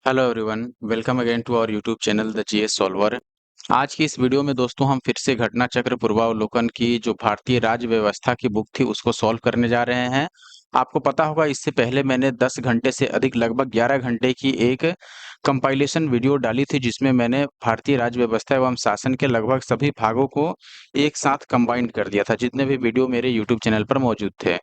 Hello everyone, welcome again to our YouTube channel the GS solver. आज की इस video में दोस्तों हम फिर से घटना चक्र पूर्वावलोकन की जो भारतीय राज्य व्यवस्था की बुक थी उसको सॉल्व करने जा रहे हैं। आपको पता होगा इससे पहले मैंने 10 घंटे से अधिक लगभग 11 घंटे की एक कंपाइलेशन वीडियो डाली थी जिसमें मैंने भारतीय राज्य व्यवस्था एवं शासन के लगभग सभी भागों को एक साथ कंबाइंड कर दिया था, जितने भी वीडियो मेरे यूट्यूब चैनल पर मौजूद थे।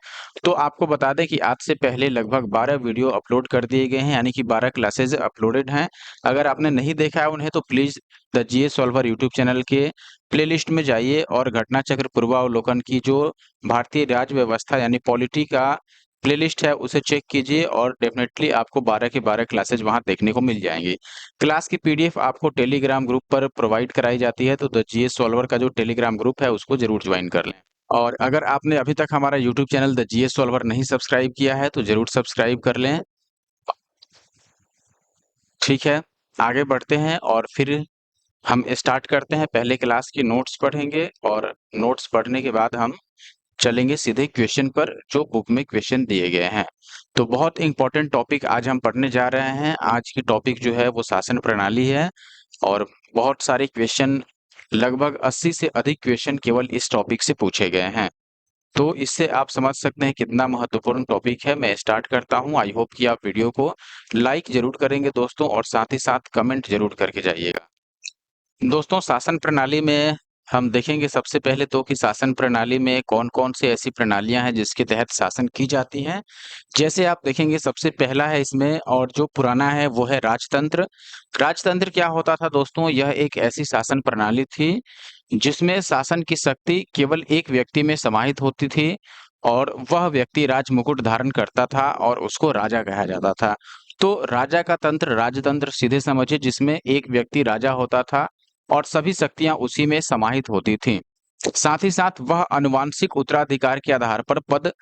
तो आपको बता दें कि आज से पहले लगभग 12 वीडियो अपलोड कर दिए गए हैं, यानी कि 12 क्लासेज अपलोडेड हैं। अगर आपने नहीं देखा है उन्हें तो please the GS solver YouTube channel के प्लेलिस्ट में जाइए और घटना चक्र पूर्वावलोकन की जो भारतीय राज्य व्यवस्था यानी पॉलिटी का प्लेलिस्ट है उसे चेक कीजिए और डेफिनेटली आपको 12 के 12 क्लासेज वहां देखने को मिल जाएंगी। क्लास की पीडीएफ आपको टेलीग्राम ग्रुप पर प्रोवाइड कराई जाती है, तो द जीएस सॉल्वर का जो टेलीग्राम ग्रुप है उसको जरूर ज्वाइन कर लें। और अगर आपने अभी तक हमारा YouTube channel the GS solver नहीं सब्सक्राइब किया है तो जरूर सब्सक्राइब कर लें। ठीक है, आगे बढ़ते हैं और फिर हम स्टार्ट करते हैं। पहले क्लास की नोट्स पढ़ेंगे और नोट्स पढ़ने के बाद हम चलेंगे सीधे क्वेश्चन पर जो बुक में क्वेश्चन दिए गए हैं। तो बहुत इंपॉर्टेंट टॉपिक आज हम पढ़ने जा रहे हैं। आज की टॉपिक जो है वो शासन प्रणाली है और बहुत सारे क्वेश्चन, लगभग 80 से अधिक क्वेश्चन केवल इस टॉपिक से पूछे गए हैं। तो इससे आप समझ सकते हैं कितना महत्वपूर्ण टॉपिक है। मैं स्टार्ट करता हूं। आई होप कि आप वीडियो को लाइक जरूर करेंगे दोस्तों और साथ ही साथ कमेंट जरूर करके जाइएगा। दोस्तों, शासन प्रणाली में हम देखेंगे सबसे पहले तो कि शासन प्रणाली में कौन-कौन सी ऐसी प्रणालियां हैं जिसके तहत शासन की जाती हैं। जैसे आप देखेंगे सबसे पहला है इसमें और जो पुराना है वो है राजतंत्र। राजतंत्र क्या होता था दोस्तों? यह एक ऐसी शासन प्रणाली थी जिसमें शासन की शक्ति केवल एक व्यक्ति में समाहित होती थी और वह व्यक्ति राजमुकुट धारण करता था और उसको राजा कहा जाता था। तो राजा का तंत्र राजतंत्र सीधे समझिए, जिसमें एक व्यक्ति राजा होता था और सभी शक्तियां उसी में समाहित होती थीं। साथ ही साथ वह आनुवांशिक उत्तराधिकार के आधार पर पद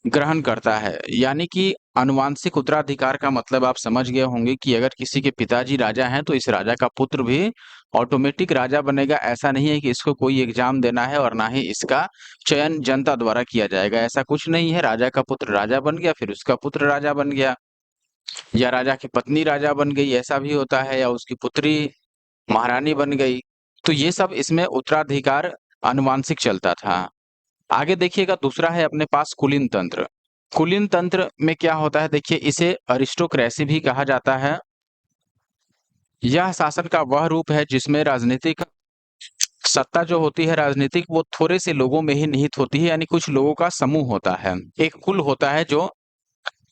ग्रहण करता है। यानी कि आनुवांशिक उत्तराधिकार का मतलब आप समझ गए होंगे कि अगर किसी के पिताजी राजा हैं तो इस राजा का पुत्र भी ऑटोमेटिक राजा बनेगा। ऐसा नहीं है कि इसको कोई एग्जाम देना है और ना ही इसका चयन जनता द्वारा किया जाएगा। ऐसा कुछ नहीं है। राजा का पुत्र राजा बन गया, फिर उसका पुत्र राजा बन गया, या राजा की पत्नी राजा बन गई, ऐसा भी होता है, या उसकी पुत्री महारानी बन गई। तो ये सब इसमें उत्तराधिकार आनुवांशिक चलता था। आगे देखिएगा, दूसरा है अपने पास कुलीन तंत्र। कुलीन तंत्र में क्या होता है? देखिए, इसे अरिस्टोक्रेसी भी कहा जाता है। यह शासन का वह रूप है जिसमें राजनीतिक सत्ता जो होती है राजनीतिक, वो थोड़े से लोगों में ही निहित होती है, यानी कुछ लोगों का समूह होता है। एक कुल होता है जो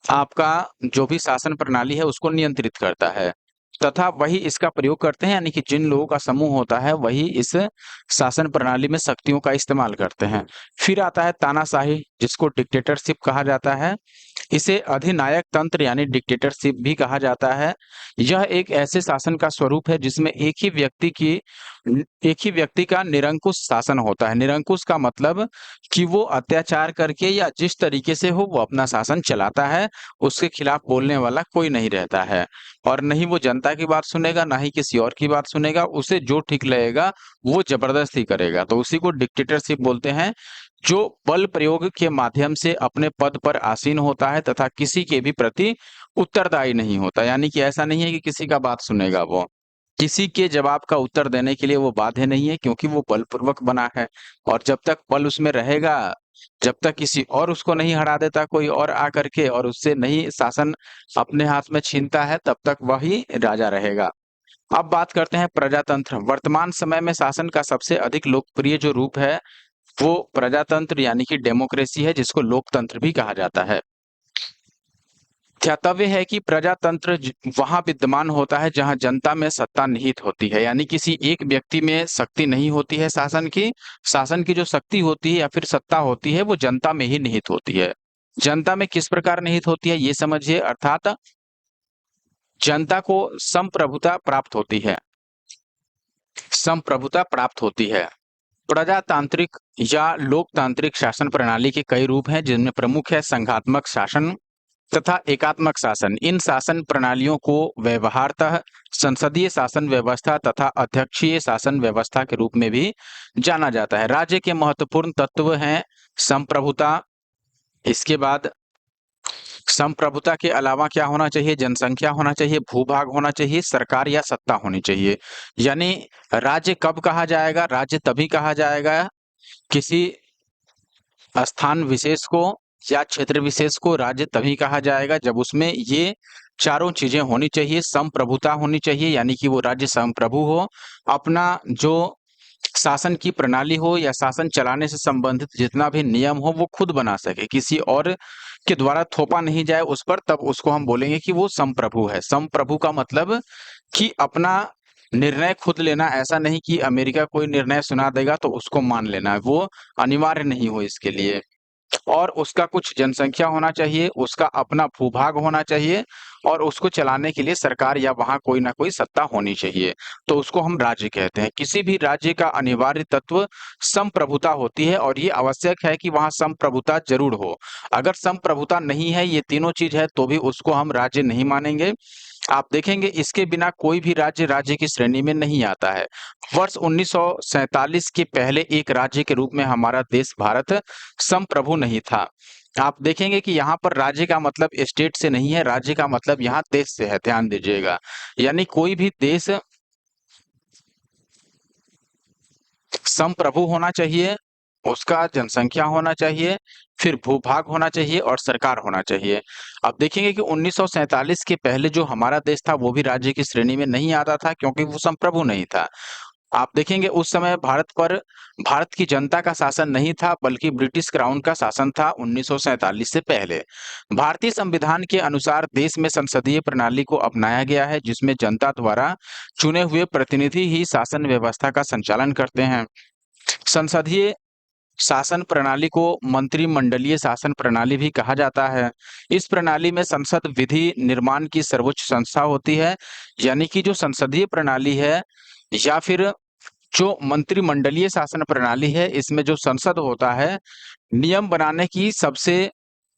आपका जो भी शासन प्रणाली है उसको नियंत्रित करता है, तथा वही इसका प्रयोग करते हैं। यानी कि जिन लोगों का समूह होता है वही इस शासन प्रणाली में शक्तियों का इस्तेमाल करते हैं। फिर आता है तानाशाही, जिसको डिक्टेटरशिप कहा जाता है। इसे अधिनायक तंत्र यानी डिक्टेटरशिप भी कहा जाता है। यह एक ऐसे शासन का स्वरूप है जिसमें एक ही व्यक्ति का निरंकुश शासन होता है। निरंकुश का मतलब कि वो अत्याचार करके या जिस तरीके से हो वो अपना शासन चलाता है, उसके खिलाफ बोलने वाला कोई नहीं रहता है और नहीं वो जनता की बात सुनेगा, ना ही किसी और की बात सुनेगा। उसे जो ठीक लगेगा वो जबरदस्ती करेगा, तो उसी को डिक्टेटरशिप बोलते हैं। जो बल प्रयोग के माध्यम से अपने पद पर आसीन होता है तथा किसी के भी प्रति उत्तरदायी नहीं होता। यानी कि ऐसा नहीं है कि किसी का बात सुनेगा वो, किसी के जवाब का उत्तर देने के लिए वो बाध्य नहीं है, क्योंकि वो बलपूर्वक बना है। और जब तक बल उसमें रहेगा, जब तक किसी और उसको नहीं हरा देता कोई और आकर के और उससे नहीं शासन अपने हाथ में छीनता है, तब तक वही राजा रहेगा। अब बात करते हैं प्रजातंत्र। वर्तमान समय में शासन का सबसे अधिक लोकप्रिय जो रूप है वो प्रजातंत्र यानी कि डेमोक्रेसी है, जिसको लोकतंत्र भी कहा जाता है। ध्यातव्य है कि प्रजातंत्र वहां विद्यमान होता है जहां जनता में सत्ता निहित होती है। यानी किसी एक व्यक्ति में शक्ति नहीं होती है शासन की। शासन की जो शक्ति होती है या फिर सत्ता होती है वो जनता में ही निहित होती है। जनता में किस प्रकार निहित होती है ये समझिए, अर्थात जनता को संप्रभुता प्राप्त होती है। संप्रभुता प्राप्त होती है। प्रजातांत्रिक या लोकतांत्रिक शासन प्रणाली के कई रूप हैं, जिनमें प्रमुख है संघात्मक शासन तथा एकात्मक शासन। इन शासन प्रणालियों को व्यवहारतः संसदीय शासन व्यवस्था तथा अध्यक्षीय शासन व्यवस्था के रूप में भी जाना जाता है। राज्य के महत्वपूर्ण तत्व हैं संप्रभुता, इसके बाद संप्रभुता के अलावा क्या होना चाहिए? जनसंख्या होना चाहिए, भूभाग होना चाहिए, सरकार या सत्ता होनी चाहिए। यानी राज्य कब कहा जाएगा? राज्य तभी कहा जाएगा किसी स्थान विशेष को या क्षेत्र विशेष को राज्य तभी कहा जाएगा जब उसमें ये चारों चीजें होनी चाहिए। संप्रभुता होनी चाहिए यानी कि वो राज्य संप्रभु हो, अपना जो शासन की प्रणाली हो या शासन चलाने से संबंधित जितना भी नियम हो वो खुद बना सके, किसी और के द्वारा थोपा नहीं जाए उस पर, तब उसको हम बोलेंगे कि वो संप्रभु है। संप्रभु का मतलब कि अपना निर्णय खुद लेना, ऐसा नहीं कि अमेरिका कोई निर्णय सुना देगा तो उसको मान लेना, वो अनिवार्य नहीं हो इसके लिए। और उसका कुछ जनसंख्या होना चाहिए, उसका अपना भूभाग होना चाहिए और उसको चलाने के लिए सरकार या वहाँ कोई ना कोई सत्ता होनी चाहिए। तो उसको हम राज्य कहते हैं। किसी भी राज्य का अनिवार्य तत्व संप्रभुता होती है और ये आवश्यक है कि वहाँ संप्रभुता जरूर हो। अगर संप्रभुता नहीं है, ये तीनों चीज है, तो भी उसको हम राज्य नहीं मानेंगे। आप देखेंगे इसके बिना कोई भी राज्य राज्य की श्रेणी में नहीं आता है। वर्ष 1947 के पहले एक राज्य के रूप में हमारा देश भारत संप्रभु नहीं था। आप देखेंगे कि यहाँ पर राज्य का मतलब स्टेट से नहीं है, राज्य का मतलब यहाँ देश से है, ध्यान दीजिएगा। यानी कोई भी देश संप्रभु होना चाहिए, उसका जनसंख्या होना चाहिए, फिर भूभाग होना चाहिए और सरकार होना चाहिए। अब देखेंगे कि 1947 के पहले जो हमारा देश था वो भी राज्य की श्रेणी में नहीं आता था क्योंकि वो संप्रभु नहीं था। आप देखेंगे उस समय भारत पर भारत की जनता का शासन नहीं था बल्कि ब्रिटिश क्राउन का शासन था 1947 से पहले। भारतीय संविधान के अनुसार देश में संसदीय प्रणाली को अपनाया गया है जिसमें जनता द्वारा चुने हुए प्रतिनिधि ही शासन व्यवस्था का संचालन करते हैं। संसदीय शासन प्रणाली को मंत्रिमंडलीय शासन प्रणाली भी कहा जाता है। इस प्रणाली में संसद विधि निर्माण की सर्वोच्च संस्था होती है, यानी कि जो संसदीय प्रणाली है या फिर जो मंत्रिमंडलीय शासन प्रणाली है, इसमें जो संसद होता है, नियम बनाने की सबसे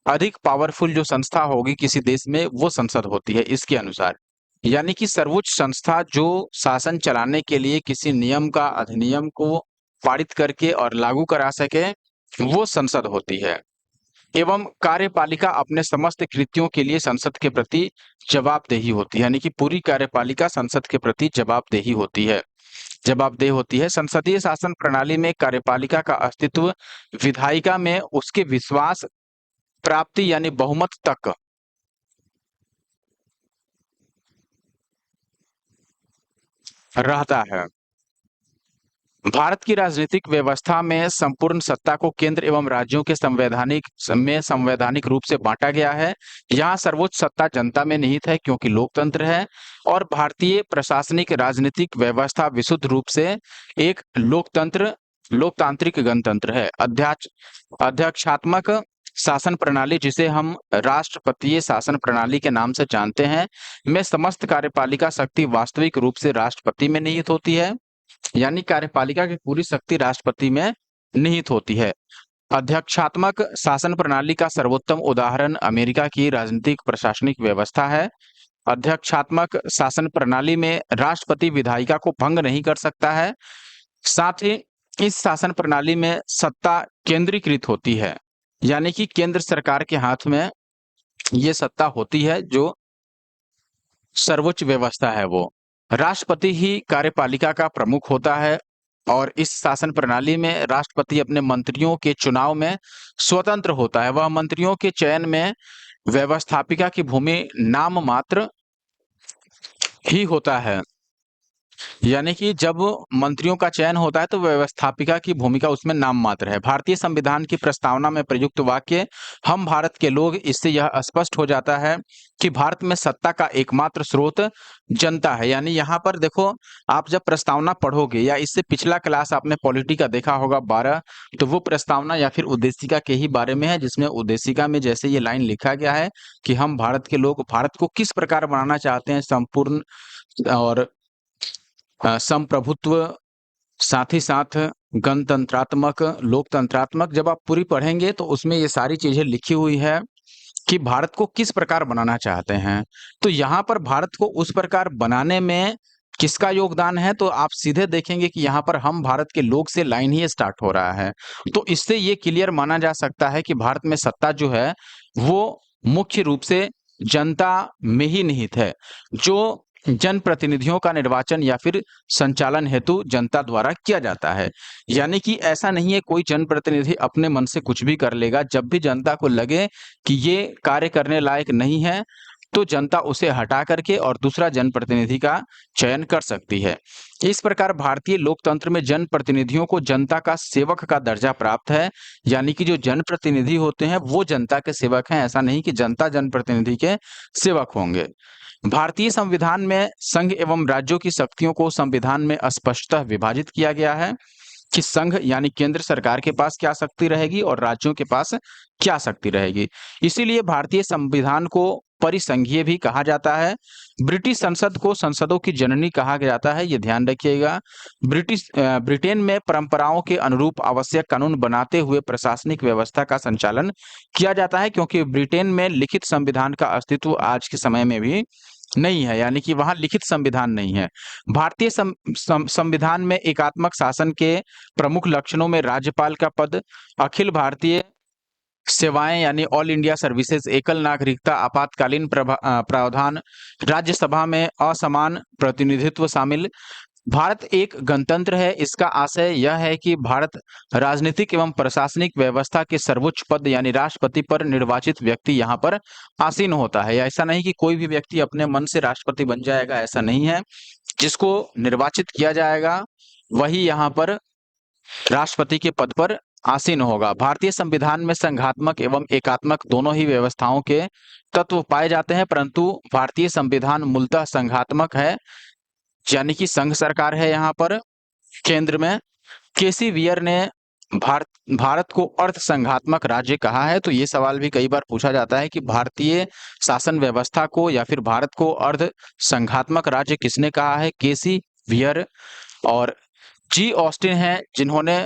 अधिक पावरफुल जो संस्था होगी किसी देश में, वो संसद होती है इसके अनुसार। यानी कि सर्वोच्च संस्था जो शासन चलाने के लिए किसी नियम का अधिनियम को पारित करके और लागू करा सके, वो संसद होती है। एवं कार्यपालिका अपने समस्त कृत्यों के लिए संसद के प्रति जवाबदेही होती है, यानी कि पूरी कार्यपालिका संसद के प्रति जवाबदेह होती है। संसदीय शासन प्रणाली में कार्यपालिका का अस्तित्व विधायिका में उसके विश्वास प्राप्ति यानी बहुमत तक रहता है। भारत की राजनीतिक व्यवस्था में संपूर्ण सत्ता को केंद्र एवं राज्यों के संवैधानिक रूप से बांटा गया है। यहाँ सर्वोच्च सत्ता जनता में निहित है क्योंकि लोकतंत्र है और भारतीय प्रशासनिक राजनीतिक व्यवस्था विशुद्ध रूप से एक लोकतांत्रिक गणतंत्र है। अध्यक्षात्मक शासन प्रणाली जिसे हम राष्ट्रपतीय शासन प्रणाली के नाम से जानते हैं, में समस्त कार्यपालिका शक्ति वास्तविक रूप से राष्ट्रपति में निहित होती है। यानी कार्यपालिका की पूरी शक्ति राष्ट्रपति में निहित होती है। अध्यक्षात्मक शासन प्रणाली का सर्वोत्तम उदाहरण अमेरिका की राजनीतिक प्रशासनिक व्यवस्था है। अध्यक्षात्मक शासन प्रणाली में राष्ट्रपति विधायिका को भंग नहीं कर सकता है। साथ ही इस शासन प्रणाली में सत्ता केंद्रीकृत होती है, यानी कि केंद्र सरकार के हाथ में ये सत्ता होती है। जो सर्वोच्च व्यवस्था है वो राष्ट्रपति ही कार्यपालिका का प्रमुख होता है और इस शासन प्रणाली में राष्ट्रपति अपने मंत्रियों के चुनाव में स्वतंत्र होता है। वह मंत्रियों के चयन में व्यवस्थापिका की भूमि नाम मात्र ही होता है। यानी कि जब मंत्रियों का चयन होता है तो व्यवस्थापिका की भूमिका उसमें नाम मात्र है। भारतीय संविधान की प्रस्तावना में प्रयुक्त वाक्य हम भारत के लोग, इससे यह स्पष्ट हो जाता है कि भारत में सत्ता का एकमात्र स्रोत जनता है। यानी यहाँ पर देखो, आप जब प्रस्तावना पढ़ोगे या इससे पिछला क्लास आपने पॉलिटी का देखा होगा 12, तो वो प्रस्तावना या फिर उद्देशिका के ही बारे में है, जिसमें उद्देशिका में जैसे ये लाइन लिखा गया है कि हम भारत के लोग भारत को किस प्रकार बनाना चाहते हैं, संपूर्ण और संप्रभुत्व, साथ ही साथ गणतंत्रात्मक, लोकतंत्रात्मक, जब आप पूरी पढ़ेंगे तो उसमें ये सारी चीजें लिखी हुई है कि भारत को किस प्रकार बनाना चाहते हैं। तो यहाँ पर भारत को उस प्रकार बनाने में किसका योगदान है, तो आप सीधे देखेंगे कि यहाँ पर हम भारत के लोग से लाइन ही स्टार्ट हो रहा है। तो इससे ये क्लियर माना जा सकता है कि भारत में सत्ता जो है वो मुख्य रूप से जनता में ही निहित है, जो जनप्रतिनिधियों का निर्वाचन या फिर संचालन हेतु जनता द्वारा किया जाता है। यानी कि ऐसा नहीं है कोई जनप्रतिनिधि अपने मन से कुछ भी कर लेगा, जब भी जनता को लगे कि ये कार्य करने लायक नहीं है, तो जनता उसे हटा करके और दूसरा जनप्रतिनिधि का चयन कर सकती है। इस प्रकार भारतीय लोकतंत्र में जनप्रतिनिधियों को जनता का सेवक का दर्जा प्राप्त है, यानी कि जो जनप्रतिनिधि होते हैं वो जनता के सेवक हैं, ऐसा नहीं कि जनता जनप्रतिनिधि के सेवक होंगे। भारतीय संविधान में संघ एवं राज्यों की शक्तियों को संविधान में स्पष्टतः विभाजित किया गया है कि संघ यानी केंद्र सरकार के पास क्या शक्ति रहेगी और राज्यों के पास क्या शक्ति रहेगी। इसीलिए भारतीय संविधान को परिसंघीय भी कहा जाता है। ब्रिटिश संसद को संसदों की जननी कहा जाता है, ये ध्यान रखिएगा। ब्रिटेन में परंपराओं के अनुरूप आवश्यक कानून बनाते हुए प्रशासनिक व्यवस्था का संचालन किया जाता है, क्योंकि ब्रिटेन में लिखित संविधान का अस्तित्व आज के समय में भी नहीं है, यानी कि वहां लिखित संविधान नहीं है। भारतीय संविधान में एकात्मक शासन के प्रमुख लक्षणों में राज्यपाल का पद, अखिल भारतीय सेवाएं यानी ऑल इंडिया सर्विसेज, एकल नागरिकता, आपातकालीन प्रावधान, राज्यसभा में असमान प्रतिनिधित्व शामिल। भारत एक गणतंत्र है, इसका आशय यह है कि भारत राजनीतिक एवं प्रशासनिक व्यवस्था के सर्वोच्च पद यानी राष्ट्रपति पर निर्वाचित व्यक्ति यहाँ पर आसीन होता है। ऐसा नहीं कि कोई भी व्यक्ति अपने मन से राष्ट्रपति बन जाएगा, ऐसा नहीं है। जिसको निर्वाचित किया जाएगा वही यहाँ पर राष्ट्रपति के पद पर आसीन होगा। भारतीय संविधान में संघात्मक एवं एकात्मक दोनों ही व्यवस्थाओं के तत्व पाए जाते हैं, परंतु भारतीय संविधान मूलतः संघात्मक है, यानी कि संघ सरकार है यहाँ पर केंद्र में। केसी वियर ने भारत को अर्ध संघात्मक राज्य कहा है। तो ये सवाल भी कई बार पूछा जाता है कि भारतीय शासन व्यवस्था को या फिर भारत को अर्ध संघात्मक राज्य किसने कहा है? केसी वियर और जी ऑस्टिन हैं जिन्होंने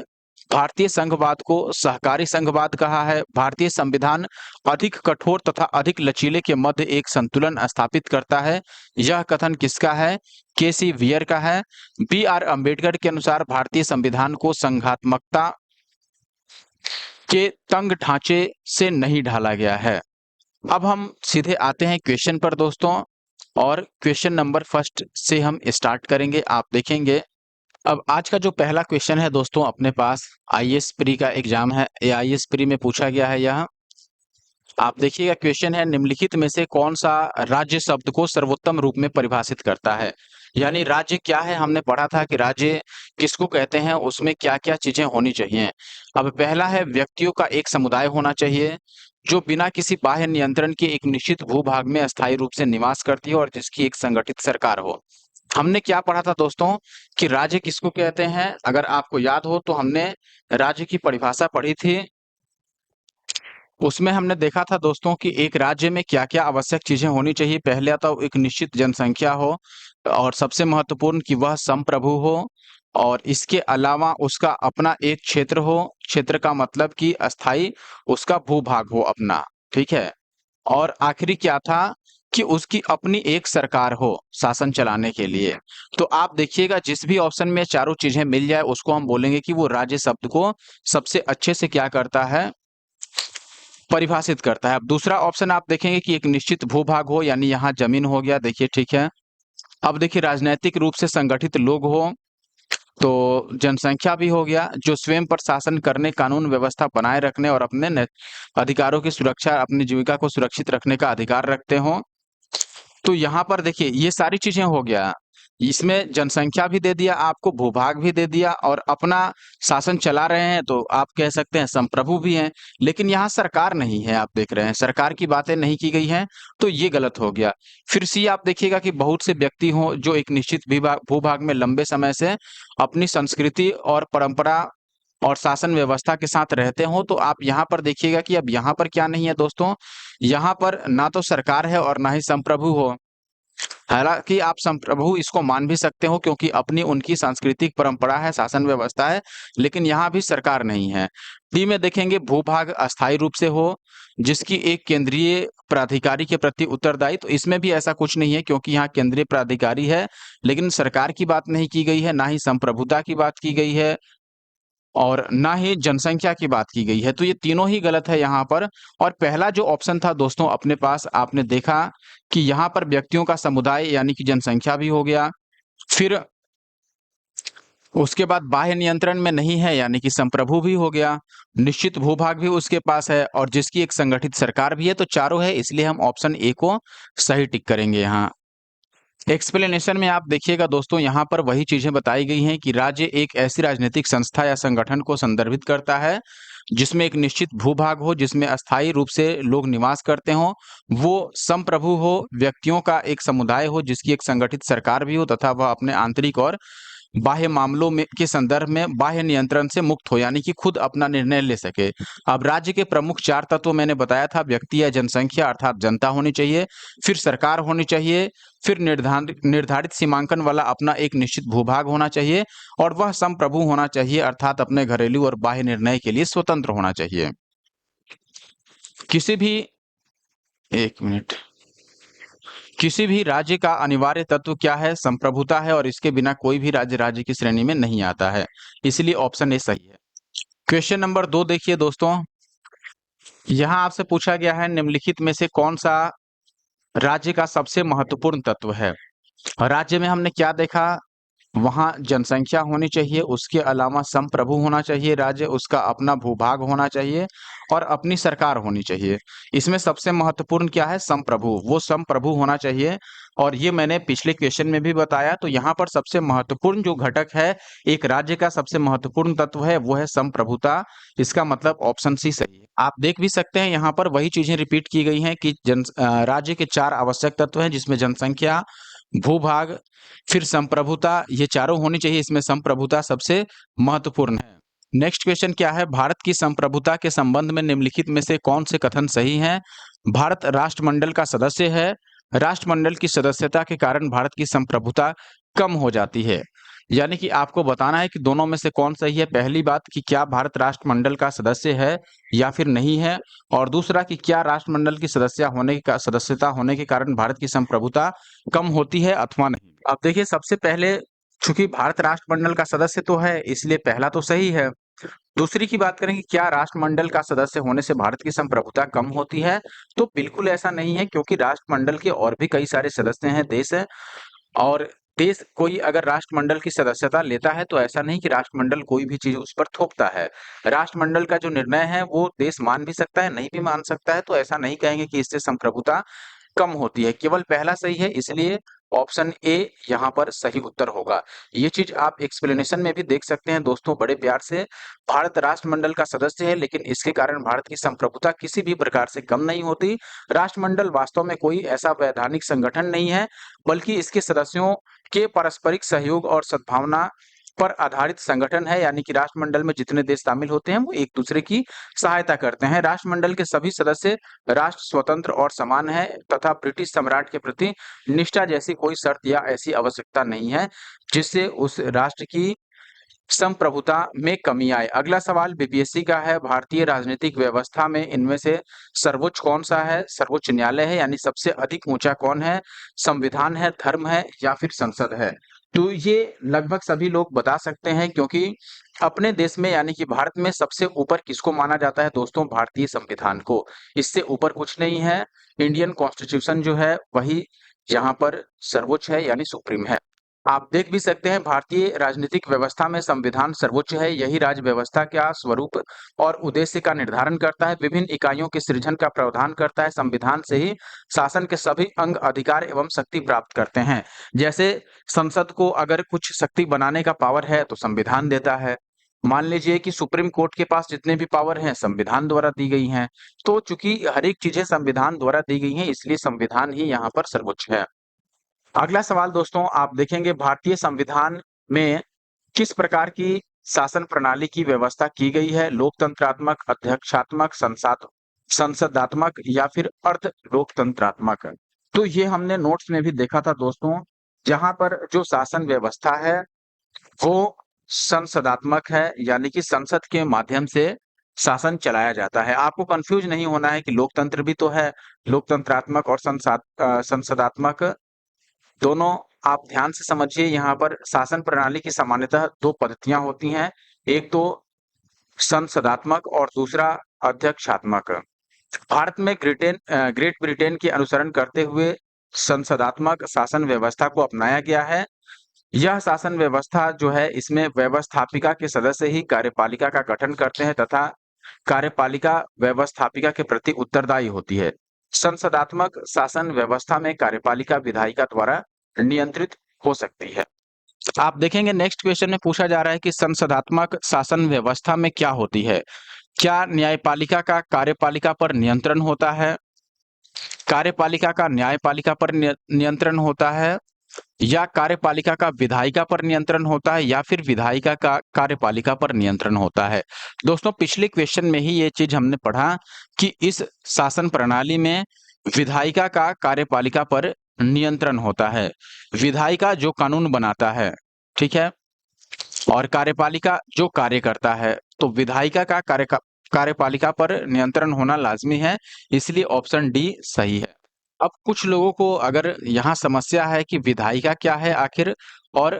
भारतीय संघवाद को सहकारी संघवाद कहा है। भारतीय संविधान अधिक कठोर तथा अधिक लचीले के मध्य एक संतुलन स्थापित करता है। यह कथन किसका है? केसी वियर का है। बी आर अम्बेडकर के अनुसार भारतीय संविधान को संघात्मकता के तंग ढांचे से नहीं ढाला गया है। अब हम सीधे आते हैं क्वेश्चन पर दोस्तों, और क्वेश्चन नंबर फर्स्ट से हम स्टार्ट करेंगे। आप देखेंगे अब आज का जो पहला क्वेश्चन है दोस्तों अपने पास आईएएस प्री का एग्जाम है, आईएएस प्री में पूछा गया है। यह आप देखिएगा क्वेश्चन है, निम्नलिखित में से कौन सा राज्य शब्द को सर्वोत्तम रूप में परिभाषित करता है? यानी राज्य क्या है, हमने पढ़ा था कि राज्य किसको कहते हैं, उसमें क्या क्या चीजें होनी चाहिए। अब पहला है व्यक्तियों का एक समुदाय होना चाहिए जो बिना किसी बाह्य नियंत्रण के एक निश्चित भूभाग में अस्थायी रूप से निवास करती है और जिसकी एक संगठित सरकार हो। हमने क्या पढ़ा था दोस्तों कि राज्य किसको कहते हैं? अगर आपको याद हो तो हमने राज्य की परिभाषा पढ़ी थी, उसमें हमने देखा था दोस्तों कि एक राज्य में क्या-क्या आवश्यक चीजें होनी चाहिए। पहले तो एक निश्चित जनसंख्या हो और सबसे महत्वपूर्ण कि वह संप्रभु हो, और इसके अलावा उसका अपना एक क्षेत्र हो। क्षेत्र का मतलब कि अस्थाई उसका भूभाग हो अपना, ठीक है। और आखिरी क्या था कि उसकी अपनी एक सरकार हो शासन चलाने के लिए। तो आप देखिएगा जिस भी ऑप्शन में चारों चीजें मिल जाए उसको हम बोलेंगे कि वो राज्य शब्द को सबसे अच्छे से क्या करता है, परिभाषित करता है। अब दूसरा ऑप्शन आप देखेंगे कि एक निश्चित भूभाग हो, यानी यहाँ जमीन हो गया, देखिए ठीक है। अब देखिए राजनैतिक रूप से संगठित लोग हो, तो जनसंख्या भी हो गया, जो स्वयं पर शासन करने, कानून व्यवस्था बनाए रखने और अपने अधिकारों की सुरक्षा, अपनी जीविका को सुरक्षित रखने का अधिकार रखते हो। तो यहाँ पर देखिए ये सारी चीजें हो गया, इसमें जनसंख्या भी दे दिया आपको, भूभाग भी दे दिया और अपना शासन चला रहे हैं, तो आप कह सकते हैं संप्रभु भी हैं। लेकिन यहाँ सरकार नहीं है, आप देख रहे हैं सरकार की बातें नहीं की गई हैं, तो ये गलत हो गया। फिर सी आप देखिएगा कि बहुत से व्यक्ति हों जो एक निश्चित भूभाग में लंबे समय से अपनी संस्कृति और परंपरा और शासन व्यवस्था के साथ रहते हो। तो आप यहाँ पर देखिएगा कि अब यहाँ पर क्या नहीं है दोस्तों, यहाँ पर ना तो सरकार है और ना ही संप्रभु हो। हालांकि आप संप्रभु इसको मान भी सकते हो क्योंकि अपनी उनकी सांस्कृतिक परंपरा है, शासन व्यवस्था है, लेकिन यहाँ भी सरकार नहीं है। डी में देखेंगे भूभाग अस्थायी रूप से हो जिसकी एक केंद्रीय प्राधिकारी के प्रति उत्तरदायी, तो इसमें भी ऐसा कुछ नहीं है क्योंकि यहाँ केंद्रीय प्राधिकारी है लेकिन सरकार की बात नहीं की गई है, ना ही संप्रभुता की बात की गई है। और ना ही जनसंख्या की बात की गई है। तो ये तीनों ही गलत है यहाँ पर। और पहला जो ऑप्शन था दोस्तों अपने पास, आपने देखा कि यहाँ पर व्यक्तियों का समुदाय यानी कि जनसंख्या भी हो गया। फिर उसके बाद बाह्य नियंत्रण में नहीं है यानी कि संप्रभु भी हो गया। निश्चित भूभाग भी उसके पास है और जिसकी एक संगठित सरकार भी है। तो चारों है, इसलिए हम ऑप्शन ए को सही टिक करेंगे यहाँ। एक्सप्लेनेशन में आप देखिएगा दोस्तों, यहाँ पर वही चीजें बताई गई हैं कि राज्य एक ऐसी राजनीतिक संस्था या संगठन को संदर्भित करता है जिसमें एक निश्चित भूभाग हो, जिसमें अस्थायी रूप से लोग निवास करते हों, वो संप्रभु हो, व्यक्तियों का एक समुदाय हो जिसकी एक संगठित सरकार भी हो, तथा वह अपने आंतरिक और बाह्य मामलों में के संदर्भ में बाह्य नियंत्रण से मुक्त हो, यानी कि खुद अपना निर्णय ले सके। अब राज्य के प्रमुख 4 तत्व मैंने बताया था, व्यक्ति या जनसंख्या अर्थात जनता होनी चाहिए, फिर सरकार होनी चाहिए, फिर निर्धारित निर्धारित सीमांकन वाला अपना एक निश्चित भूभाग होना चाहिए, और वह संप्रभु होना चाहिए अर्थात अपने घरेलू और बाह्य निर्णय के लिए स्वतंत्र होना चाहिए। किसी भी एक मिनट किसी भी राज्य का अनिवार्य तत्व क्या है? संप्रभुता है, और इसके बिना कोई भी राज्य राज्य की श्रेणी में नहीं आता है। इसलिए ऑप्शन ए सही है। क्वेश्चन नंबर 2 देखिए दोस्तों, यहाँ आपसे पूछा गया है निम्नलिखित में से कौन सा राज्य का सबसे महत्वपूर्ण तत्व है? राज्य में हमने क्या देखा? वहाँ जनसंख्या होनी चाहिए, उसके अलावा संप्रभु होना चाहिए राज्य, उसका अपना भूभाग होना चाहिए और अपनी सरकार होनी चाहिए। इसमें सबसे महत्वपूर्ण क्या है? संप्रभु, वो संप्रभु होना चाहिए। और ये मैंने पिछले क्वेश्चन में भी बताया। तो यहाँ पर सबसे महत्वपूर्ण जो घटक है, एक राज्य का सबसे महत्वपूर्ण तत्व है, वो है संप्रभुता। इसका मतलब ऑप्शन सी सही है। आप देख भी सकते हैं यहाँ पर वही चीजें रिपीट की गई हैं कि राज्य के 4 आवश्यक तत्व हैं, जिसमें जनसंख्या, भूभाग, फिर संप्रभुता, ये चारों होनी चाहिए। इसमें संप्रभुता सबसे महत्वपूर्ण है। नेक्स्ट क्वेश्चन क्या है? भारत की संप्रभुता के संबंध में निम्नलिखित में से कौन से कथन सही हैं? भारत राष्ट्रमंडल का सदस्य है। राष्ट्रमंडल की सदस्यता के कारण भारत की संप्रभुता कम हो जाती है। यानी कि आपको बताना है कि दोनों में से कौन सही है। पहली बात कि क्या भारत राष्ट्रमंडल का सदस्य है या फिर नहीं है, और दूसरा कि क्या राष्ट्रमंडल की सदस्यता होने के कारण भारत की संप्रभुता कम होती है अथवा नहीं। अब देखिए, सबसे पहले चूंकि भारत राष्ट्रमंडल का सदस्य तो है, इसलिए पहला तो सही है। दूसरी की बात करें कि क्या राष्ट्रमंडल का सदस्य होने से भारत की संप्रभुता कम होती है, तो बिल्कुल ऐसा नहीं है, क्योंकि राष्ट्रमंडल के और भी कई सारे सदस्य हैं, देश हैं। और देश कोई अगर राष्ट्रमंडल की सदस्यता लेता है तो ऐसा नहीं कि राष्ट्रमंडल कोई भी चीज उस पर थोपता है। राष्ट्रमंडल का जो निर्णय है वो देश मान भी सकता है, नहीं भी मान सकता है। तो ऐसा नहीं कहेंगे कि इससे संप्रभुता कम होती है। केवल पहला सही है, इसलिए ऑप्शन ए यहाँ पर सही उत्तर होगा। ये चीज आप एक्सप्लेनेशन में भी देख सकते हैं दोस्तों, बड़े प्यार से। भारत राष्ट्रमंडल का सदस्य है, लेकिन इसके कारण भारत की संप्रभुता किसी भी प्रकार से कम नहीं होती। राष्ट्रमंडल वास्तव में कोई ऐसा वैधानिक संगठन नहीं है, बल्कि इसके सदस्यों के पारस्परिक सहयोग और सद्भावना पर आधारित संगठन है। यानी कि राष्ट्रमंडल में जितने देश शामिल होते हैं वो एक दूसरे की सहायता करते हैं। राष्ट्रमंडल के सभी सदस्य राष्ट्र स्वतंत्र और समान है, तथा ब्रिटिश सम्राट के प्रति निष्ठा जैसी कोई शर्त या ऐसी आवश्यकता नहीं है जिससे उस राष्ट्र की संप्रभुता में कमी आए। अगला सवाल बीपीएससी का है, भारतीय राजनीतिक व्यवस्था में इनमें से सर्वोच्च कौन सा है? सर्वोच्च न्यायालय है, यानी सबसे अधिक ऊंचा कौन है? संविधान है, धर्म है, या फिर संसद है? तो ये लगभग सभी लोग बता सकते हैं, क्योंकि अपने देश में यानी कि भारत में सबसे ऊपर किसको माना जाता है दोस्तों? भारतीय संविधान को। इससे ऊपर कुछ नहीं है। इंडियन कॉन्स्टिट्यूशन जो है वही यहाँ पर सर्वोच्च है, यानी सुप्रीम है। आप देख भी सकते हैं भारतीय राजनीतिक व्यवस्था में संविधान सर्वोच्च है। यही राज्य व्यवस्था का स्वरूप और उद्देश्य का निर्धारण करता है, विभिन्न इकाइयों के सृजन का प्रावधान करता है। संविधान से ही शासन के सभी अंग अधिकार एवं शक्ति प्राप्त करते हैं। जैसे संसद को अगर कुछ शक्ति बनाने का पावर है तो संविधान देता है। मान लीजिए कि सुप्रीम कोर्ट के पास जितने भी पावर हैं संविधान द्वारा दी गई हैं। तो चूंकि हर एक चीजें संविधान द्वारा दी गई हैं, इसलिए संविधान ही यहाँ पर सर्वोच्च है। अगला सवाल दोस्तों, आप देखेंगे भारतीय संविधान में किस प्रकार की शासन प्रणाली की व्यवस्था की गई है? लोकतंत्रात्मक, अध्यक्षात्मक, संसदात्मक, या फिर अर्ध लोकतंत्रात्मक? तो ये हमने नोट्स में भी देखा था दोस्तों, जहां पर जो शासन व्यवस्था है वो संसदात्मक है, यानी कि संसद के माध्यम से शासन चलाया जाता है। आपको कंफ्यूज नहीं होना है कि लोकतंत्र भी तो है। लोकतंत्रात्मक और संसदात्मक दोनों आप ध्यान से समझिए। यहाँ पर शासन प्रणाली की सामान्यतः 2 पद्धतियां होती हैं। एक तो संसदात्मक और दूसरा अध्यक्षात्मक। भारत में ग्रेट ब्रिटेन के अनुसरण करते हुए संसदात्मक शासन व्यवस्था को अपनाया गया है। यह शासन व्यवस्था जो है इसमें व्यवस्थापिका के सदस्य ही कार्यपालिका का गठन करते हैं तथा कार्यपालिका व्यवस्थापिका के प्रति उत्तरदायी होती है। संसदात्मक शासन व्यवस्था में कार्यपालिका विधायिका द्वारा नियंत्रित हो सकती है। आप देखेंगे नेक्स्ट क्वेश्चन में पूछा जा रहा है कि संसदात्मक शासन व्यवस्था में क्या होती है। क्या न्यायपालिका का कार्यपालिका पर नियंत्रण होता है, कार्यपालिका का न्यायपालिका पर नियंत्रण होता है, या कार्यपालिका का विधायिका पर नियंत्रण होता है, या फिर विधायिका का कार्यपालिका पर नियंत्रण होता है। दोस्तों पिछले क्वेश्चन में ही ये चीज हमने पढ़ा कि इस शासन प्रणाली में विधायिका का कार्यपालिका पर नियंत्रण होता है। विधायिका जो कानून बनाता है, ठीक है, और कार्यपालिका जो कार्य करता है, तो विधायिका का कार्यपालिका पर नियंत्रण होना लाजमी है, इसलिए ऑप्शन डी सही है। अब कुछ लोगों को अगर यहाँ समस्या है कि विधायिका क्या है आखिर और